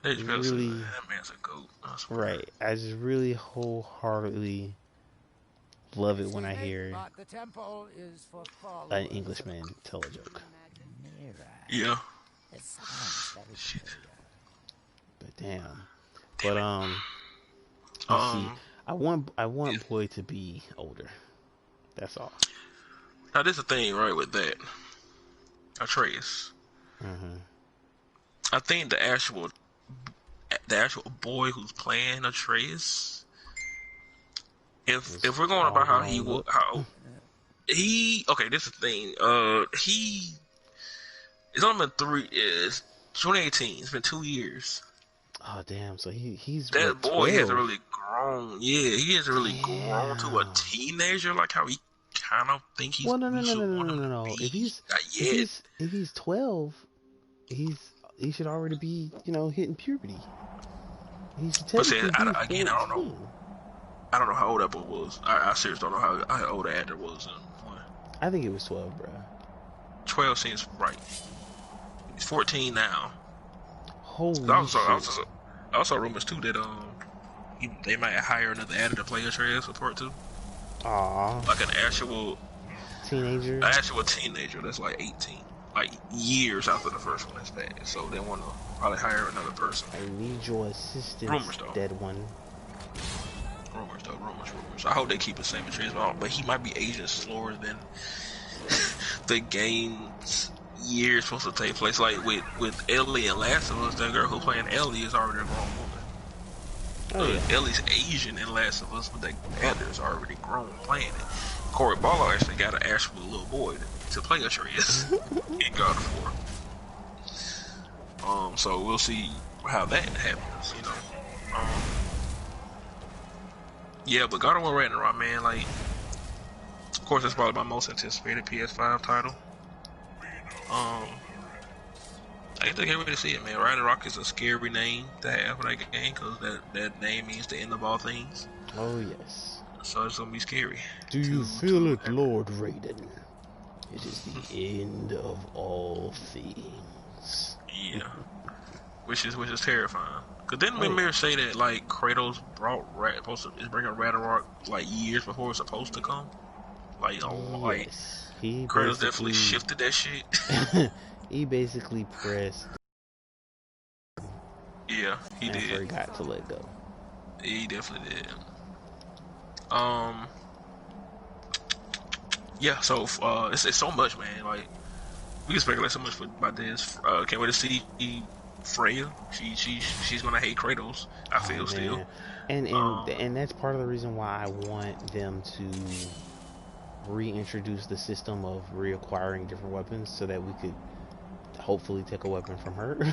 really, that man's a goat. Right. I just really wholeheartedly love it when I hear an Englishman tell a joke. Yeah. Shit. But damn. But let's see. I want Boy to be older. That's all. Now this is the thing, right, with that. Atreus. I think the actual boy who's playing Atreus. If we're going about how he okay, this is the thing. It's only been 2018. It's been 2 years. Oh damn! So he's That what, boy 12? hasn't really grown. Yeah, he hasn't really grown to a Damn. teenager like how he kind of think Well, no, no, we no, should no, no, want no, him no, to no. be. Not If yet. he's 12, he should already be, hitting puberty. He should But see, technically be again, I don't know. 14. I don't know how old that boy was. I seriously don't know how old the actor was. I think it was 12, bro. 12 seems right. He's 14 now. Holy shit. I also rumors too that they might hire another actor to play Atreus for part 2. Aw. Like an actual Teenager. teenager that's like 18, like years after the first one has passed. So they want to probably hire another person. I need your assistance, Rumors, though. dead one. Rumors. I hope they keep the same Atreus, but he might be aging slower than the game's years supposed to take place. Like with Ellie and Last of Us, that girl who playing Ellie is already a grown woman. Oh, yeah. Ellie's Asian in Last of Us, but that actor is already grown playing it. Corey Barlow actually got an actual little boy to play Atreus in God of War. So we'll see how that happens, Yeah, but God of War Ragnarok, man, like, of course, that's probably my most anticipated PS5 title. I think they're ready to see it, man. Ragnarok is a scary name to have for that game because that name means the end of all things. Oh, yes. So it's gonna be scary. Do you feel it, Lord Raiden? It is the end of all things. Yeah, which is terrifying. Cause didn't Mimir say that like Kratos is bringing Ragnarok like years before it's supposed to come? Like, Yes. He Kratos definitely shifted that shit. He basically pressed. Yeah, he and did. Forgot to let go. He definitely did. Yeah. So it's so much, man. Like we can speculate so much about this. Can't wait to see Freya. She's gonna hate Kratos. I feel still. And that's part of the reason why I want them to reintroduce the system of reacquiring different weapons so that we could hopefully take a weapon from her.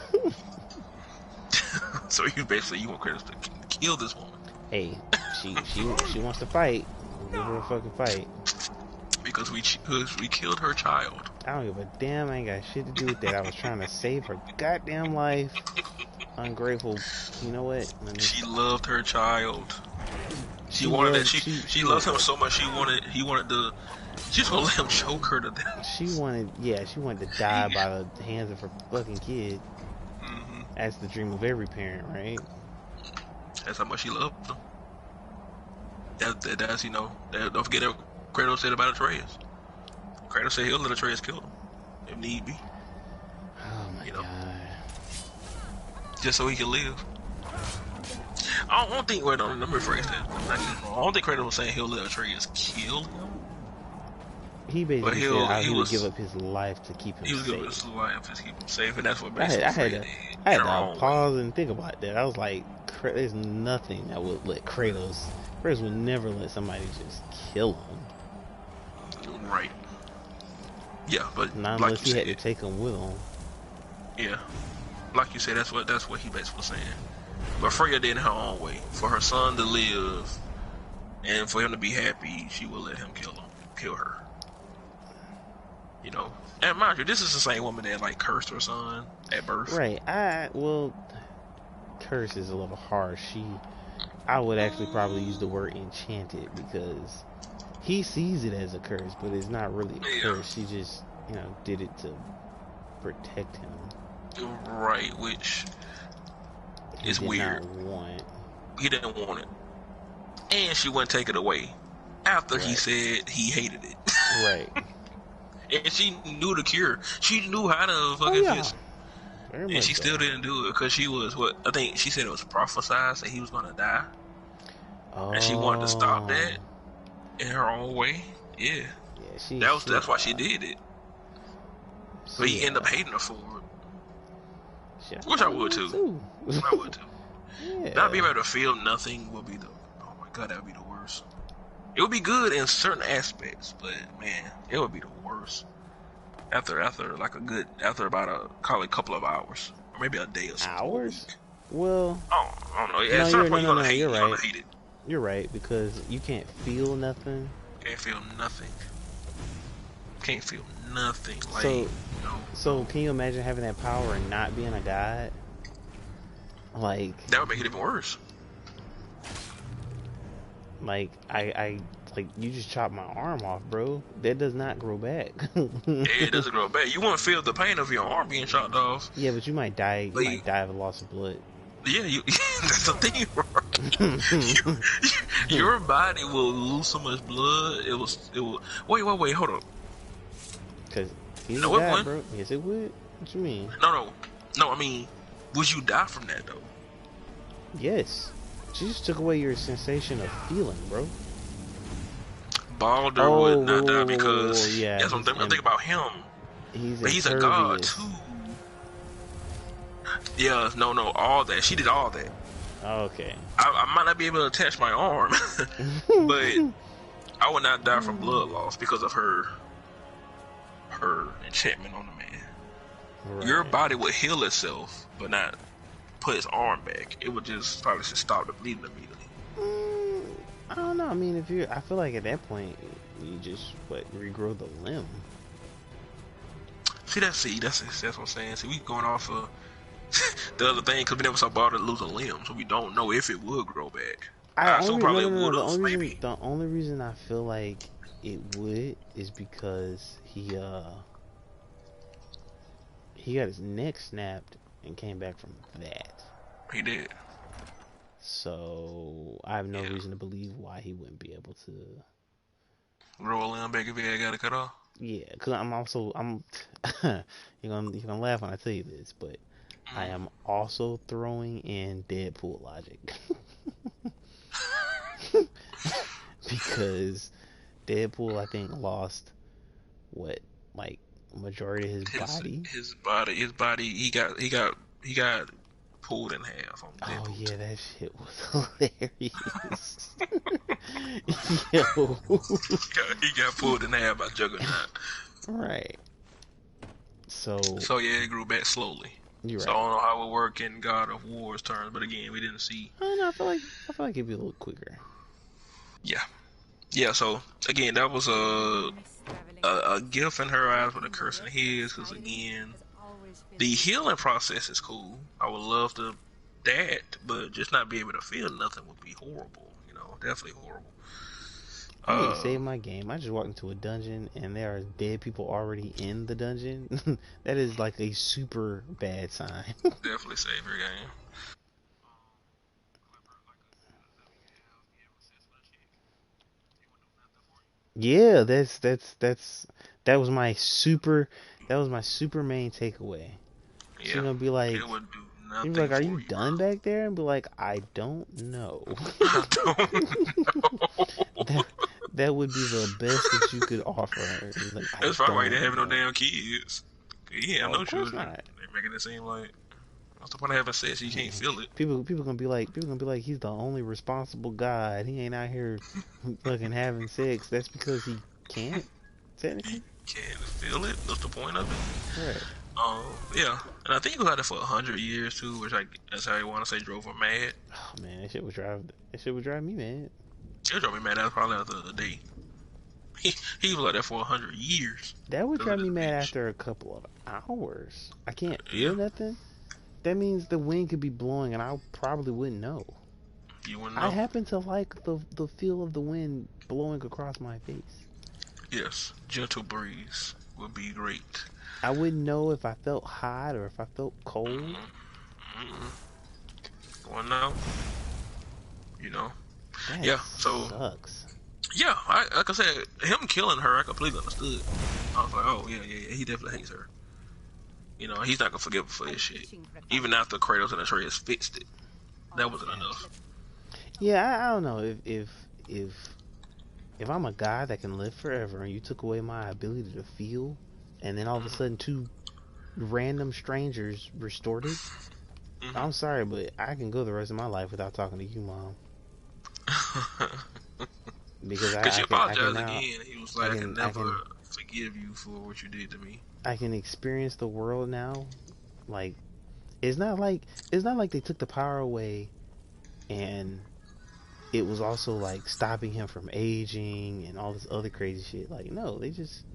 So you want Kratos to kill this woman? Hey, she wants to fight. Give her a fucking fight. Because we killed her child. I don't give a damn. I ain't got shit to do with that. I was trying to save her goddamn life. Ungrateful. You know what? She loved her child. She wanted that. She loves him so much. She wanted to. She's gonna let him choke her to death. She wanted to die by the hands of her fucking kid. Mm-hmm. That's the dream of every parent, right? That's how much she loved him. That's don't forget what Kratos said about Atreus. Kratos said he'll let Atreus kill him if need be. Oh my god. Just so he can live. I don't think. Wait, let me rephrase that. I don't think Kratos was saying he'll let Atreus kill him. He basically said he would give up his life to keep him safe. He would give up his life to keep him safe, and that's what I basically had to pause and think about that. I was like, there's nothing that would let Kratos would never let somebody just kill him. Right. Yeah, but not unless he had to take him with him. Yeah. Like you said, that's what he basically was saying. But Freya did it her own way. For her son to live and for him to be happy, she will let him kill her. And mind you, this is the same woman that like cursed her son at birth. Right. Curse is a little harsh. I would actually probably use the word enchanted because he sees it as a curse, but it's not really a curse. She just, did it to protect him. Right, which is weird. He didn't want it. And she wouldn't take it away after he said he hated it. Right. And she knew the cure. She knew how to fucking fix it. And she still didn't do it because she was I think she said it was prophesied that he was gonna die. Oh. And she wanted to stop that in her own way. Yeah. That's why she did it. But he ended up hating her for it. Which I would too. I would too. Yeah. Not being able to feel nothing would be oh my god, that would be the worst. It would be good in certain aspects, but man, it would be the worst. After about call it a couple of hours, or maybe a day or something. Hours? Well, I don't know. At no, a certain point, no, you're You're gonna right. hate it. You're right because you can't feel nothing. Can't feel nothing. Can't feel nothing. Like, So, no. can you imagine having that power and not being a god? Like, That would make it even worse. I like you just chopped my arm off, bro. That does not grow back. Yeah, it doesn't grow back. You won't feel the pain of your arm being chopped off. Yeah, but you might die. You might Like, die of a loss of blood. yeah, you. That's the thing, right? Your body will lose so much blood. It will. Wait. Hold up. Cause he's a No, it god, wouldn't. bro. Yes, it would. What you mean? No. I mean, would you die from that though? Yes. She just took away your sensation of feeling, bro. Balder would not die because yeah, that's what I'm thinking about him. But he's a god too. Yeah, no, all that. She did all that. Okay. I might not be able to attach my arm, but I would not die from blood loss because of her enchantment on the man. Right. Your body would heal itself, but not put its arm back. It would probably just stop the bleeding immediately. I don't know. I mean, I feel like at that point, you just regrow the limb. That's what I'm saying. See, we going off of the other thing because we never saw Balder lose a limb, so we don't know if it would grow back. I assume probably it would have, maybe. The only reason I feel like it would is because he got his neck snapped and came back from that. He did. So I have no reason to believe why he wouldn't be able to grow a limb back if he had got it cut off. Yeah, because I'm you're gonna laugh when I tell you this, but I am also throwing in Deadpool logic. Because Deadpool, I think, lost majority of his body. His body. He got pulled in half on Deadpool. Oh yeah, that shit was hilarious. Yo, he got pulled in half by Juggernaut. Right. So yeah, it grew back slowly. You're right. I don't know how it work in God of War's terms, but again, we didn't see. I don't know. I feel like it'd be a little quicker. Yeah. So again, that was a gift in her eyes with a curse in his. Because again, the healing process is cool. I would love to that, but just not be able to feel nothing would be horrible. Definitely horrible. I need to save my game. I just walked into a dungeon and there are dead people already in the dungeon. That is like a super bad sign. Definitely save your game. Yeah, that was my super main takeaway. Yeah, she's gonna be like, it would do nothing. Be like, are you done back there? And be like, I don't know. I don't know. That would be the best that you could offer her. Like, that's probably why they have no damn kids. Yeah, no children. Not. They're making it seem like what's the point of having sex? You can't feel it. People gonna be like, he's the only responsible god. He ain't out here fucking having sex. That's because he can't. Technically, he can't feel it. What's the point of it? Right. Yeah, and I think he was out there for 100 years too, which that's how you want to say drove her mad. Oh man, that shit would drive me mad. It drove me mad. That was probably after the day. He was like that for 100 years. That would drive me mad after a couple of hours. I can't feel nothing. That means the wind could be blowing, and I probably wouldn't know. You wouldn't know. I happen to like the feel of the wind blowing across my face. Yes, gentle breeze would be great. I wouldn't know if I felt hot or if I felt cold. Well, no. That sucks. Yeah, like I said, him killing her, I completely understood. I was like, oh, yeah, he definitely hates her. He's not gonna forgive her for this shit. Even after Kratos and Atreus fixed it. That wasn't enough. Yeah, I don't know. If I'm a guy that can live forever and you took away my ability to feel, and then all of a sudden two random strangers restored it, I'm sorry, but I can go the rest of my life without talking to you, Mom. Because she apologized again. He was like, I can never forgive you for what you did to me. I can experience the world now, like it's not like they took the power away and it was also like stopping him from aging and all this other crazy shit. Like, no, they just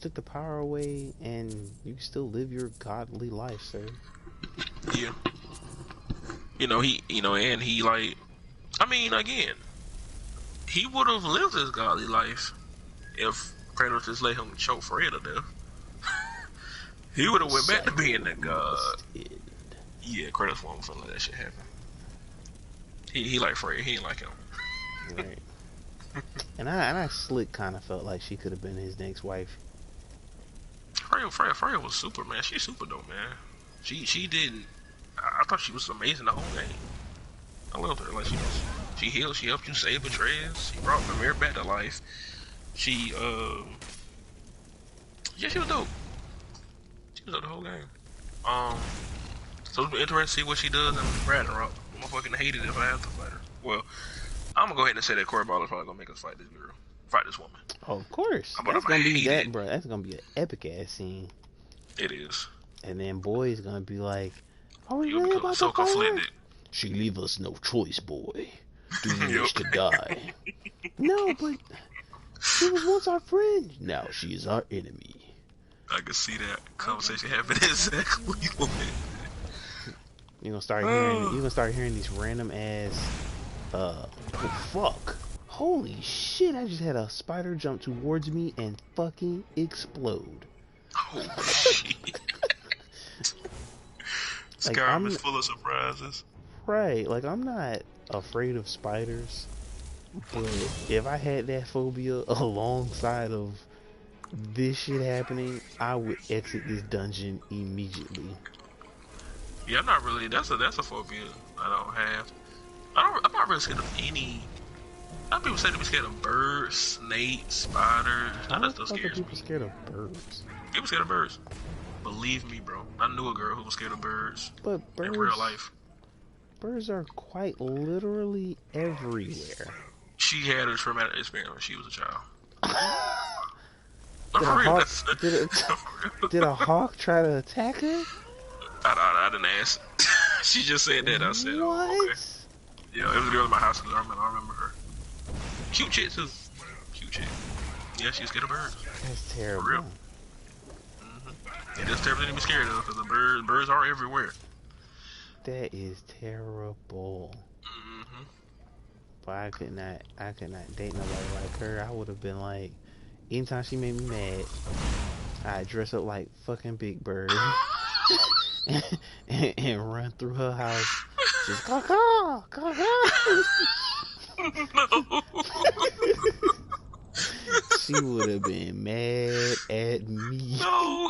took the power away and you can still live your godly life, sir. Yeah. And he like, I mean, again, he would have lived his godly life if Kratos just let him choke Freya to death. He would have went back to being the god. Yeah, Kratos won't let that shit happen. He like Freya, he ain't like him. Right. And I slick kind of felt like she could have been his next wife. Freya was super, man. She's super dope, man. She didn't. I thought she was amazing the whole game. I loved her. Like she healed. She helped you save Atreus. She brought Mimir back to life. She she was dope. She was dope the whole game. So it'll be interesting to see what she does in Ragnarok. I'm gonna fucking hate it if I have to fight her. Well, I'm gonna go ahead and say that Corey Baller's probably gonna make us fight this girl, fight this woman. Oh, of course. That's gonna be that, bro. That's gonna be an epic ass scene. It is. And then boy's gonna be like, "Are we You'll really become about so to fight her? conflicted. She leave us no choice, boy. Do you wish to die?" No, but she was once our friend. Now she is our enemy. I can see that conversation happening exactly. You're gonna start hearing these random ass oh fuck. Holy shit, I just had a spider jump towards me and fucking explode. Oh shit. Like, Skyrim is full of surprises. Right, like I'm not afraid of spiders, but if I had that phobia alongside of this shit happening, I would exit this dungeon immediately. Yeah, I'm not really. That's a phobia I don't have. I'm not really scared of any. A lot of people say to be scared of birds, snakes, spiders. None of those scares people me. scared of birds. People scared of birds. Believe me, bro. I knew a girl who was scared of birds. But birds in real life. Birds are quite literally everywhere. She had a traumatic experience when she was a child. Did a hawk try to attack her? I didn't ask. She just said that. I said, what? Oh, okay. Yeah, it was a girl in my house. I remember her. Cute chick too. Cute chick. Yeah, she was scared of birds. That's terrible. For real. It is terrible to be scared of because the birds are everywhere. That is terrible. But I could not date nobody like her. I would have been like, anytime she made me mad, I'd dress up like fucking Big Bird and run through her house. Just caw caw. No. She would have been mad at me. No.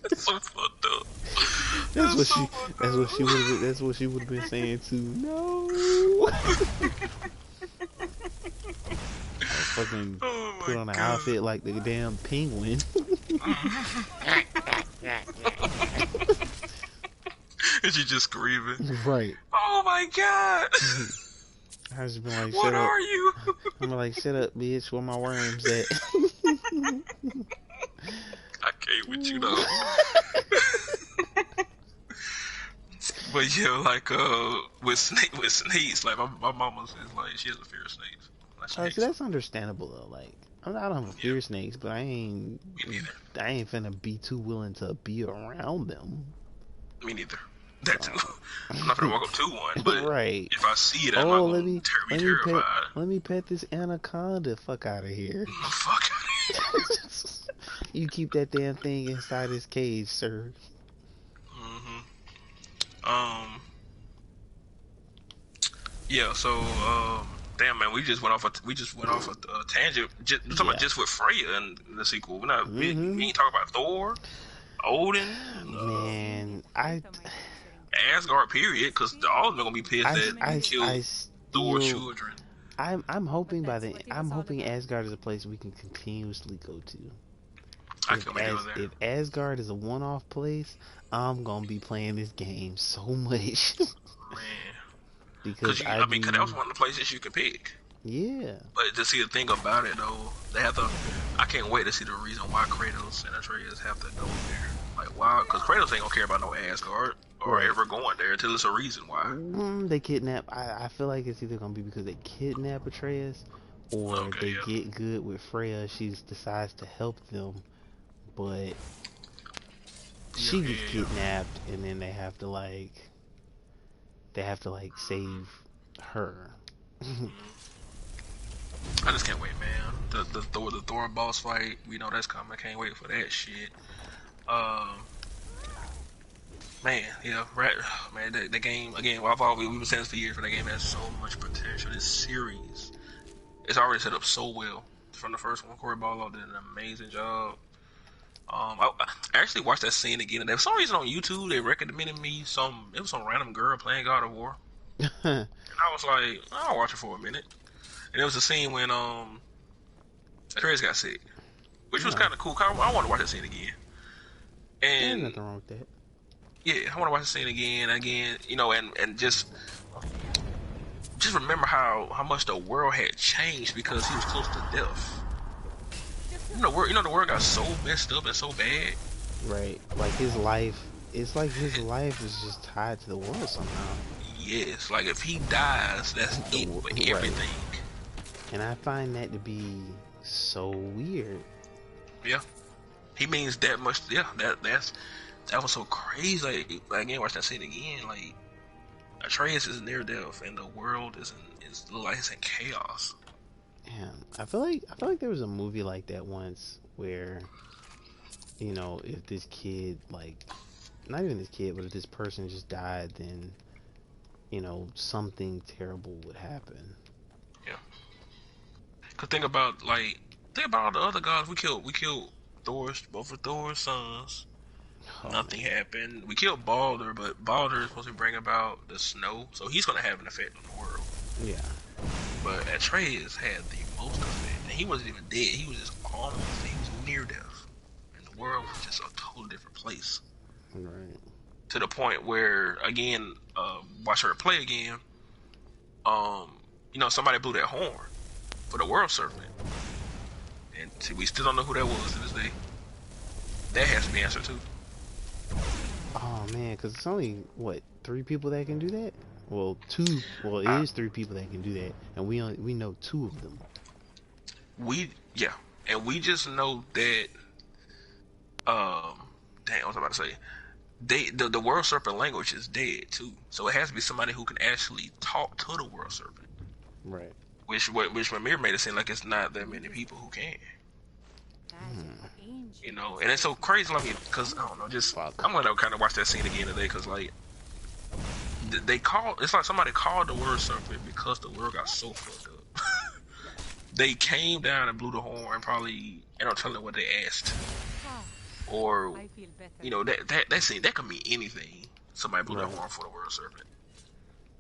That's so fucked up. That's what she would have been saying too. No. I fucking put on an outfit like the damn penguin. And she just screaming. Right. Oh my god. I just been like, what are you? I'm like, shut up, bitch. Where my worms at? I can't with you though. But yeah, like with snakes, like my mama says, like she has a fear of snakes. Like, see, that's understandable though. Like I don't have a fear of snakes, but I ain't finna be too willing to be around them. Me neither. That too. I'm not gonna walk up to one, but right. if I see it, I'm gonna be terrified. Let me pet this anaconda. Fuck out of here. Fuck out of here. You keep that damn thing inside his cage, sir. Yeah. So, damn man, we just went off a tangent. We're talking about just with Freya in the sequel. We ain't talking about Thor, Odin, man. Asgard, period, because all of them are gonna be pissed that we killed Thor's children. I'm hoping Asgard is a place we can continuously go to. If Asgard is a one-off place, I'm gonna be playing this game so much. Man, because that was one of the places you could pick. Yeah. But to see the thing about it though, they have to. I can't wait to see the reason why Kratos and Atreus have to go there. Like why? Because Kratos ain't gonna care about no Asgard or Right. ever going there until it's a reason why. They kidnap. I feel like it's either gonna be because they kidnap Atreus, or Okay, they yeah. get good with Freya. She decides to help them, but Yeah, she yeah, gets yeah. kidnapped, and then they have to like save her. I just can't wait, man. The Thor boss fight, we know that's coming. I can't wait for that shit. Um, man, yeah, right, man. The game again. Well, we've been saying this for years, but that game has so much potential. This series, it's already set up so well from the first one. Corey Barlow did an amazing job. I actually watched that scene again, and for some reason on YouTube they recommended me it was some random girl playing God of War, and I was like, I'll watch it for a minute. And it was a scene when Atreus got sick, which was No, kind of cool. I want to watch that scene again. there's And nothing wrong with that. yeah, I want to watch the scene again, and just remember how much the world had changed because he was close to death. The world got so messed up and so bad. Right, like his life. It's like his life is just tied to the world somehow. Yes, like if he dies, that's it for Right. everything. And I find that to be so weird. Yeah, he means that much. Yeah, that was so crazy. Like again, watch that scene again. Like Atreus is near death, and the world is like it's in chaos. Man, I feel like there was a movie like that once where, if this kid, like, not even this kid, but if this person just died, then, something terrible would happen. Yeah, cause think about all the other gods. We killed both of Thor's sons. Oh Nothing man. happened. We killed Balder, but Balder is supposed to bring about the snow, so he's gonna have an effect on the world. Yeah. But Atreus had the most effect, and he wasn't even dead. He was just he was near death, and the world was just a totally different place. Right. To the point where, again, watch her play again. Somebody blew that horn for the world serpent, and see, we still don't know who that was to this day. That has to be answered too. Oh man, because it's only what 3 people that can do that. Well, 2. Well, it is 3 people that can do that, and we know 2 of them. And we just know that. Dang, I was about to say. The world serpent language is dead too, so it has to be somebody who can actually talk to the world serpent. Right. Which Ramir made it seem like it's not that many people who can. And it's so crazy. I mean, because I don't know, I'm gonna kind of watch that scene again today, because like it's like somebody called the world serpent because the world got so fucked up. They came down and blew the horn, probably, and I'm telling them what they asked. Or, that scene, that could mean anything. Somebody blew that horn for the world serpent.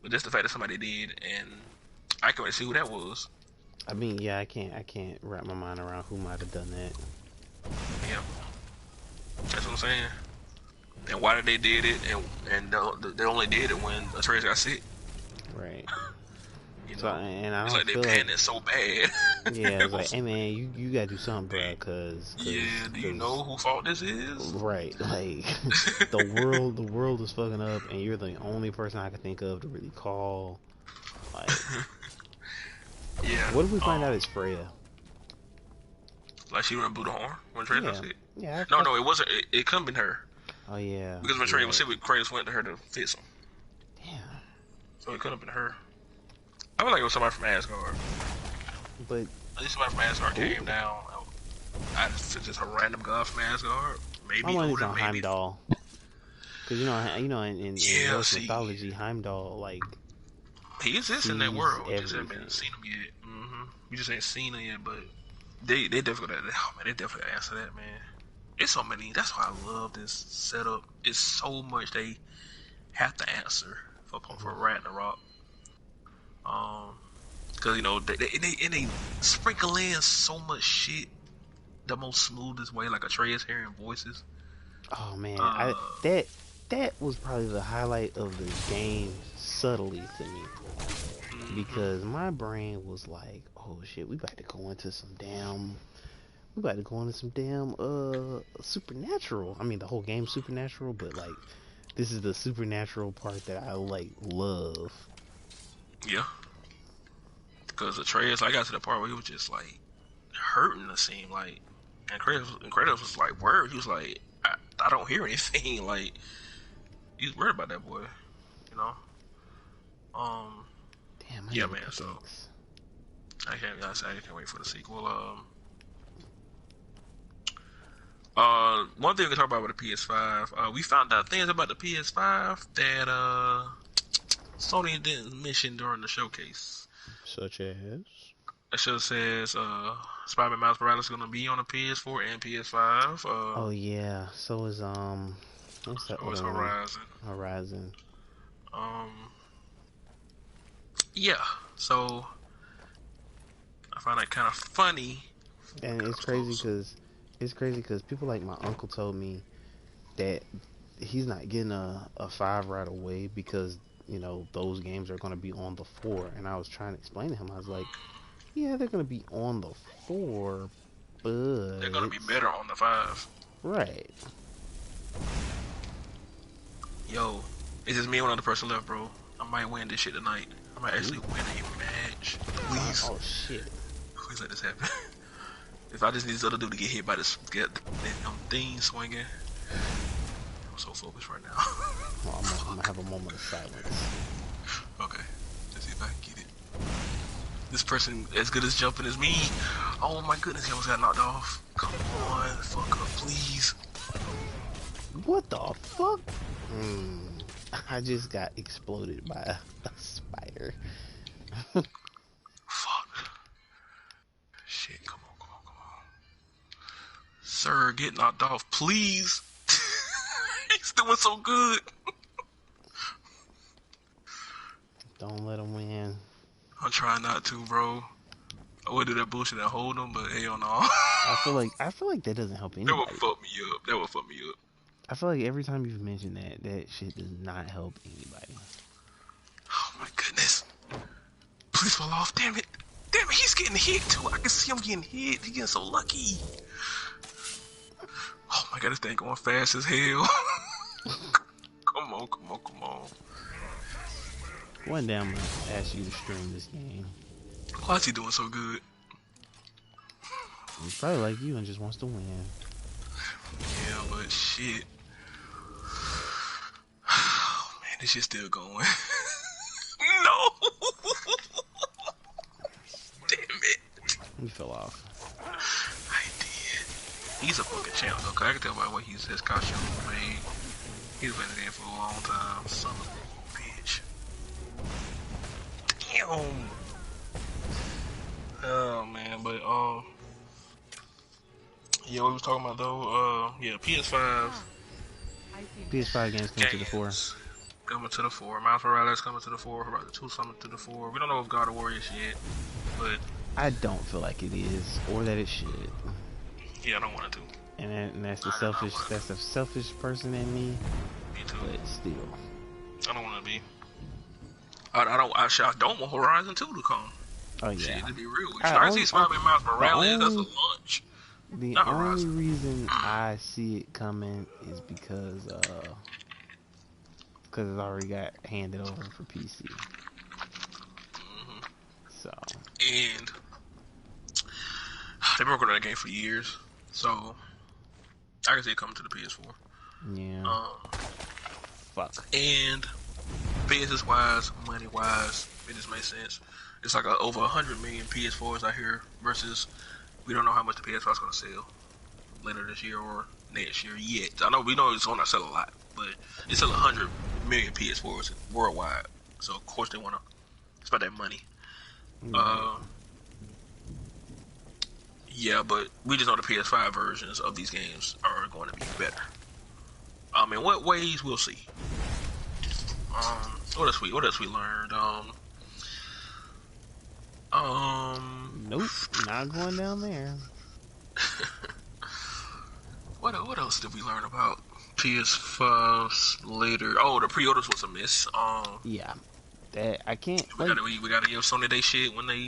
But just the fact that somebody did, and I can't see who that was. I mean, yeah, I can't wrap my mind around who might have done that. Yeah. That's what I'm saying. And why did they did it, and they only did it when Atreus got sick. Right. It's I like they feel panicked so bad. Yeah, it's like, hey man, you gotta do something, bro, cause yeah, do you know who fault this is? Right, like the world is fucking up, and you're the only person I can think of to really call. Like, yeah. What if we find out it's Freya? Like she went blew the horn when Atreus got sick? Yeah. No, it wasn't. It couldn't have been her. Oh yeah. Because when Atreus was sick, Kratos went to her to fix him. Yeah. So it could have been her. I feel like it was somebody from Asgard. But at least somebody from Asgard came down. Just a random god from Asgard. Maybe my money's Odin, on maybe. Heimdall. Because in Norse mythology, Heimdall, like, he exists in that world. Everything. We just haven't seen him yet. We just ain't seen him yet, but they definitely they definitely answer that, man. It's so many. That's why I love this setup. It's so much they have to answer for Ragnarok. Because they sprinkle in so much shit the most smoothest way, like Atreus hearing voices. Oh man, that was probably the highlight of the game subtly to me. because my brain was like, oh shit, we about to go into some damn supernatural. I mean, the whole game's supernatural, but like this is the supernatural part that I like love. Yeah. Because Atreus, I got to the part where he was just like hurting the scene, like, and Kratos was like worried. He was like, I don't hear anything. Like, he's worried about that boy, you know. Damn, I Yeah, need man. a So pickaxe. I can't wait for the sequel. One thing we can talk about with the PS5, we found out things about the PS5 that Sony didn't mention during the showcase. Such as? It show says Spider-Man Miles Morales is gonna be on the PS4 and PS5. Oh yeah, so is what's that So is other one? Horizon. Horizon. Um, yeah. So I find that kind of funny. And it's crazy because people like my uncle told me that he's not getting a 5 right away because you know those games are going to be on the 4. And I was trying to explain to him, I was like, yeah, they're going to be on the 4, They're gonna but be better on the 5. right. Yo, it's just me and one other person left, bro. I might win this shit tonight. I might actually win a match. Please, Oh shit. please let this happen. If I just need this other dude to get hit by this get thing swinging, I'm so focused right now. Well, I'm gonna have a moment of silence. Okay, let's see if I can get it. This person as good as jumping as me. Oh my goodness, he almost got knocked off. Come on, fuck up, please. What the fuck? I just got exploded by a spider. Fuck. Shit, come on. Sir, get knocked off, please. He's doing so good. Don't let him win. I'm trying not to, bro. I would do that bullshit and hold him, but hell no. I feel like that doesn't help That anybody. would fuck me up. I feel like every time you've mentioned that shit does not help anybody. Oh my goodness. Please fall off. Damn it, he's getting hit too. I can see him getting hit. He's getting so lucky. Oh my god, this thing going fast as hell. Come on. One day I'm gonna ask you to stream this game. Why is he doing so good? He's probably like you and just wants to win. Yeah, but shit. Oh man, this shit's still going. No! Damn it. He fell off. I did. He's a fucking champ though, cause I can tell by what his costume made. He's been in the game for a long time. Son of a bitch. Damn. Oh man, but yeah, what we was talking about though, yeah, PS5 PS5 games coming to the 4. coming to the 4. Miles Morales coming to the 4. Horizon 2 coming to the 4. We don't know if God of War is yet, but I don't feel like it is, or that it should. yeah, I don't want it to. And that's the selfish person in me. Me too. But still, I don't want to be. I don't want Horizon 2 to come. oh yeah. Shit, to be real with you. I see Spider-Man Miles Morales, that's a launch. The Not only Horizon. reason I see it coming is because it's already got handed over for PC. So. And they've been working on that game for years, so I can see it coming to the PS4. Yeah. Fuck. And business wise, money wise, it just makes sense. It's like over 100 million PS4s out here versus we don't know how much the PS5 is going to sell later this year or next year yet. I know we know it's going to sell a lot, but it's still 100 million PS4s worldwide. So of course they want to. It's about that money. Yeah, but we just know the PS5 versions of these games are going to be better. In what ways, we'll see. What else we learned? Nope, not going down there. What else did we learn about PS5 later? Oh, the pre-orders was a miss. Yeah. That I can't We like. gotta give Sony they shit when they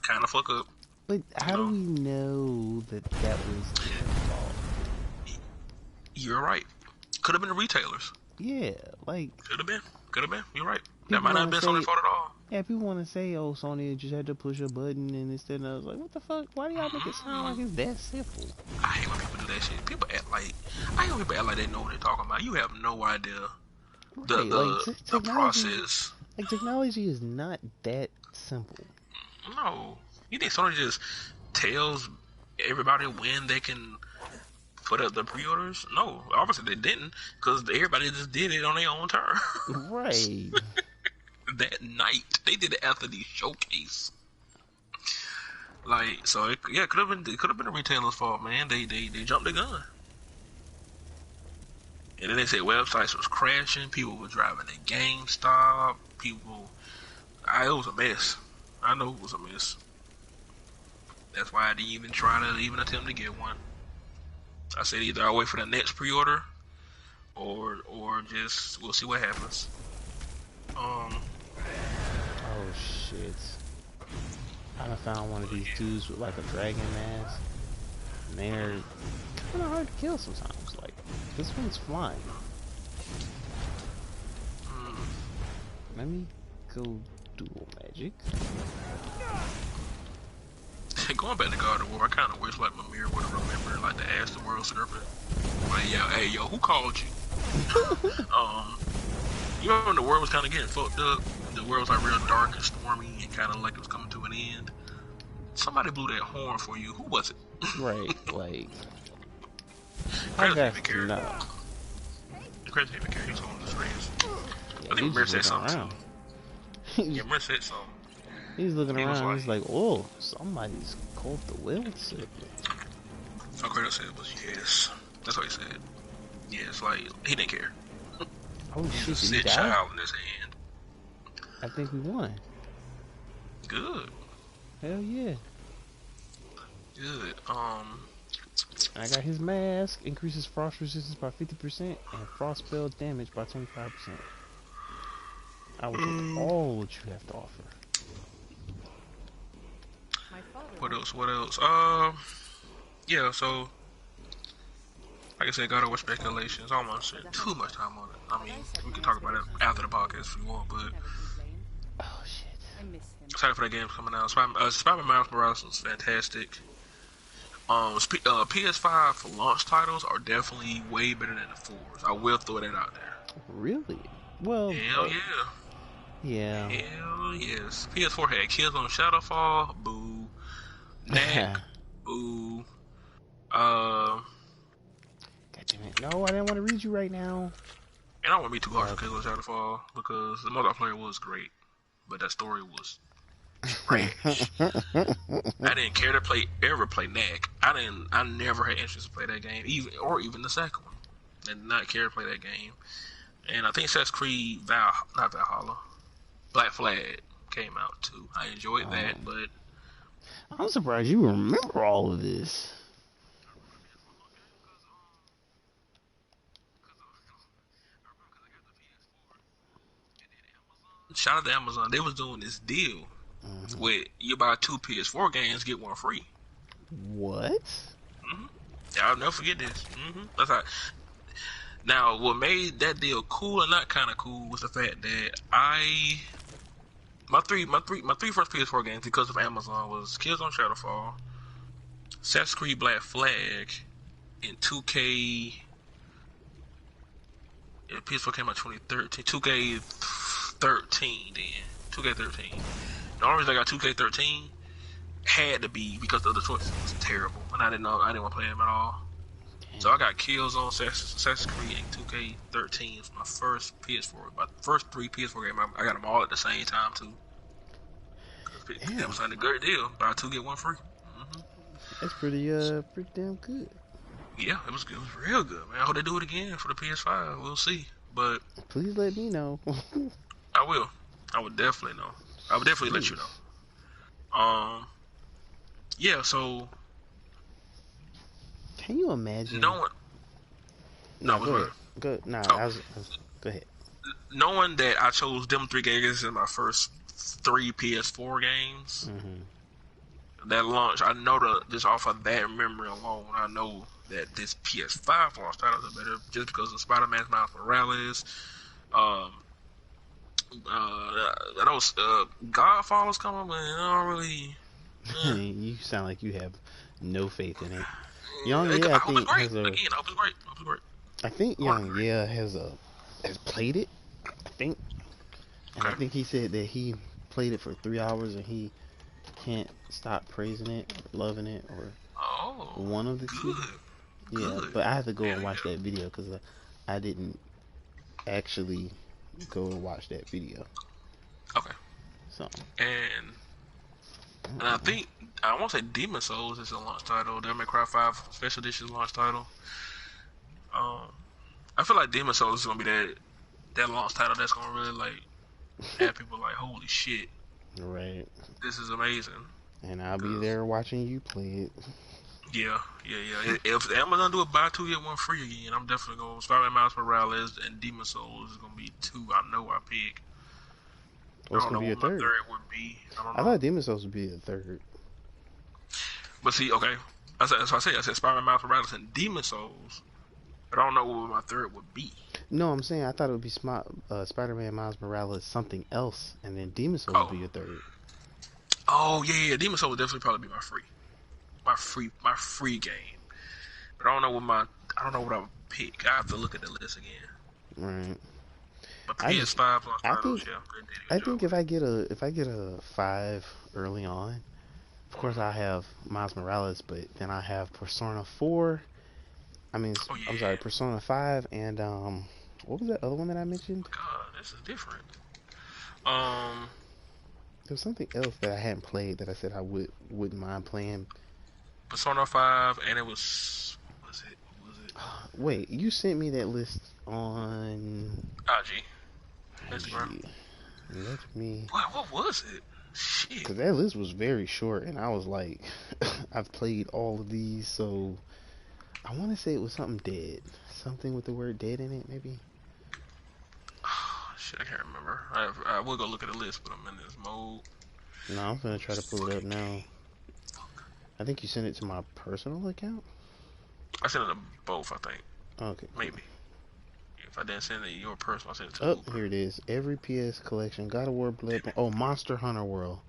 kind of fuck up. But You how do know, we know that that was their fault? you're right. Could have been the retailers. Yeah, like Could have been. Could have been. You're right. That people might not want have to been Sony's say, fault at all. yeah, people want to say, oh, Sony just had to push a button and instead, and I was like, what the fuck? Why do y'all make it sound like it's that simple? I hate when people do that shit. People act like I hate when people act like they know what they're talking about. You have no idea the Right, like the technology, process. like technology is not that simple. No, you think Sony just tells everybody when they can put up the pre-orders? No, obviously they didn't, because everybody just did it on their own turn. Right. That night they did it after the showcase. Like, so it could have been the retailer's fault, man. They jumped the gun. And then they said websites was crashing, people were driving to GameStop, it was a mess. I know it was a mess. That's why I didn't even try to even attempt to get one. I said either I'll wait for the next pre-order, or just we'll see what happens. Oh shit. I done found one of these dudes with like a dragon mask. And they're kinda hard to kill sometimes. Like, this one's flying. Let me go dual magic. Going back to God of War, I kind of wish like Mimir would have remembered like to ask the world serpent, like, yeah, hey yo, who called you? You remember when the world was kind of getting fucked up? The world was like real dark and stormy and kind of like it was coming to an end. Somebody blew that horn for you. Who was it? Right, like I Crazy got even care. no. Crazy even care. He was on the screens. Yeah, I think he's Mimir just said looking something around. too. Yeah, Mimir said something. He's looking He was around. like- He's like, oh, somebody's called the will serpent. All Kratos said was yes. That's what he said. Yes, like he didn't care. Oh He's a shit, did he sick die? child in his hand. I think we won. Good. Hell yeah. Good. I got his mask, increases frost resistance by 50% and frost spell damage by 25%. I will take all what you have to offer. What else? What else? Yeah. So, like I said, God of War speculations. I don't want to spend too much time on it. I mean, we can talk about it after the podcast if you want, but Oh shit. excited for that game coming out. Spider-Man Miles Morales was fantastic. PS5 launch titles are definitely way better than the 4s. I will throw that out there. Really? Well, Hell yeah. yeah. Hell yes. PS4 had Killzone Shadowfall. Boo. Knack. Boo. God damn it. No, I didn't want to read you right now. And I don't want to be too harsh on Killzone Shadowfall because the multiplayer was great, but that story was trash. I didn't care to ever play Knack. I never had interest to play that game, even the second one. I did not care to play that game. And I think Assassin's Creed not Valhalla, Black Flag came out too. I enjoyed that, but I'm surprised you remember all of this. shout out to Amazon. They was doing this deal where you buy 2 PS4 games, get one free. What? I'll never forget this. That's how. Now, what made that deal cool and not kind of cool was the fact that my three first PS4 games because of Amazon was Killzone Shadowfall, Assassin's Creed Black Flag, and 2K. Yeah, PS4 came out 2013. 2K13 then. 2K13. The only reason I got 2K13 had to be because the other choices was terrible, and I didn't want to play them at all. So I got Killzone, Assassin's Creed, and 2K13 was my first PS4. My first 3 PS4 games, I got them all at the same time too. That was like a great deal. Buy 2 get 1 free. That's pretty damn good. Yeah, it was good. It was real good, man. I hope they do it again for the PS5. We'll see, but Please let me know. I will. I would definitely know. I would definitely let you know. Yeah. So. Can you imagine? No one. No, No, go ahead. Go. Nah, Oh. I was, go ahead. knowing that I chose them 3 games in my first 3 PS4 games that launch, I know that just off of that memory alone, I know that this PS5 launch titles are better just because of Spider-Man Miles Morales. Um, those Godfall's coming, man. I don't really. You sound like you have no faith in it. Young, I yeah, I hope it's think great. has a. Again, I hope it's great. I hope it's great. I think I want it Young, great. yeah, has played it. I think, and I Okay. think he said that he played it for 3 hours and he can't stop praising it, or loving it, or Oh, one of the two. good, Yeah, good. but I had to go and Hell watch yeah. that video because I didn't actually go and watch that video. Okay. So, And I I don't know. think I want to say Demon Souls is a launch title. Devil May Cry 5 Special Edition launch title. Um, I feel like Demon Souls is gonna be that launch title that's gonna really like have people like, holy shit, Right. this is amazing. And I'll be 'Cause, there watching you play it. yeah. If Amazon do a buy two get one free again, I'm definitely going. Spider-Man Miles Morales and Demon Souls is gonna be two. I know I pick. I What's don't gonna know be your what my third? third would be. I don't I know. thought Demon Souls would be the third. But see, okay, I said Spider-Man Miles Morales and Demon Souls. But I don't know what my third would be. No, I'm saying I thought it would be Spider-Man Miles Morales something else, and then Demon Souls would Oh, be your third. yeah. Demon Souls would definitely probably be my free game. But I don't know what I would pick. I have to look at the list again. Right. But the I just PS5 launch I titles, think yeah, they did a I good job think with if I get a 5 early on, of course I have Miles Morales, but then I have Persona 4. I mean, Oh I'm sorry, yeah, Persona 5 and what was that other one that I mentioned? God, this is different. Um, There was something else that I hadn't played that I said I wouldn't mind playing. Persona 5, and it was what was it? Wait, you sent me that list on IG, Instagram. IG. Let me, What was it? Shit. because that list was very short, and I was like, I've played all of these, so I want to say it was something dead, something with the word dead in it, maybe. Shit, I can't remember. I will go look at the list, but I'm in this mode. No, I'm gonna try to pull it up Fucking now. game. I think you sent it to my personal account. I sent it to both, I think. Okay, cool. Maybe. If I didn't send it to your personal, I sent it to Oh, Uber. here it is. Every PS collection, God of War, Blood. Oh, Monster Hunter World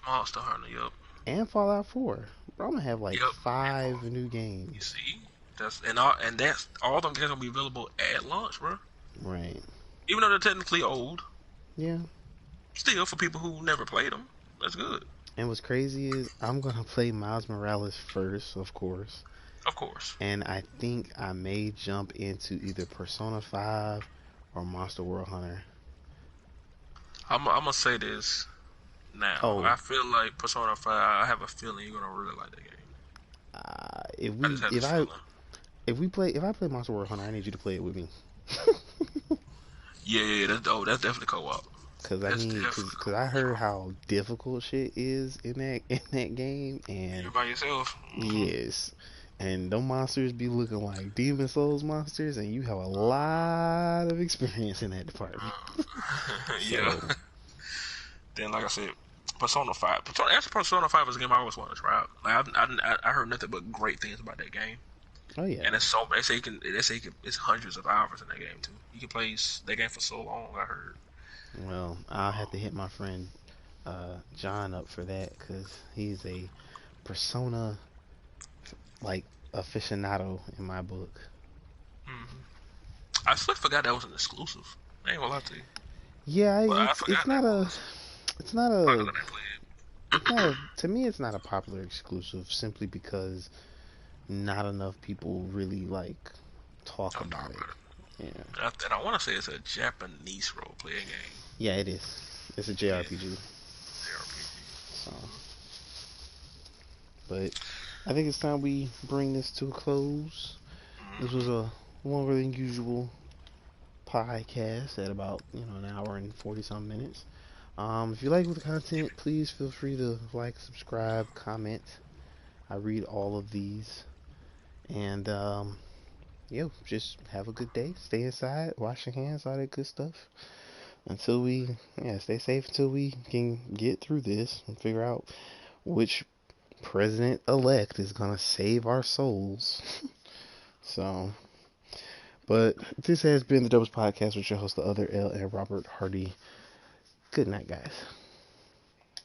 Monster Hunter, yup. and Fallout 4. Bro, I'm gonna have like Yep. 5 new You games. see? That's all them games gonna be available at launch, bro. Right. Even though they're technically old, Yeah. still for people who never played them, that's good. And what's crazy is I'm gonna play Miles Morales first, of course. Of course. And I think I may jump into either Persona 5 or Monster World Hunter. I'm gonna say this now. Oh, I feel like Persona 5. I have a feeling you're gonna really like that game. if I just we have this feeling. if I play Monster World Hunter, I need you to play it with me. Yeah. That's definitely co-op. Cause I That's need, definitely cause I co-op, heard bro. how difficult shit is in that game, and You're by yourself. yes, and them monsters be looking like Demon Souls monsters, and you have a lot of experience in that department. Yeah. So Then, like I said, Persona 5. Persona 5 is a game I always wanted to try out. Like, I heard nothing but great things about that game. oh yeah, And it's hundreds of hours in that game too. You can play that game for so long. I heard. well I'll have to hit my friend John up for that, cause he's a Persona like aficionado in my book. hmm I still forgot that was an exclusive. I ain't gonna lie to you. Yeah, But I it's forgot not that a was. it's not I a didn't play it's not a to me it's not a popular exclusive simply because not enough people really like talk Don't talk about it. about it. Yeah. And I want to say it's a Japanese role playing game. Yeah, it is. It's a Yeah, JRPG. JRPG. So, but I think it's time we bring this to a close. This was a longer than usual podcast at about an hour and 40 some minutes. If you like the content, please feel free to like, subscribe, comment. I read all of these, and yo, just have a good day. Stay inside, wash your hands, all that good stuff. Until we, yeah, stay safe until we can get through this and figure out which president-elect is gonna save our souls. So, but this has been the Dopest Podcast with your host, the other L and Robert Hardy. Good night, guys.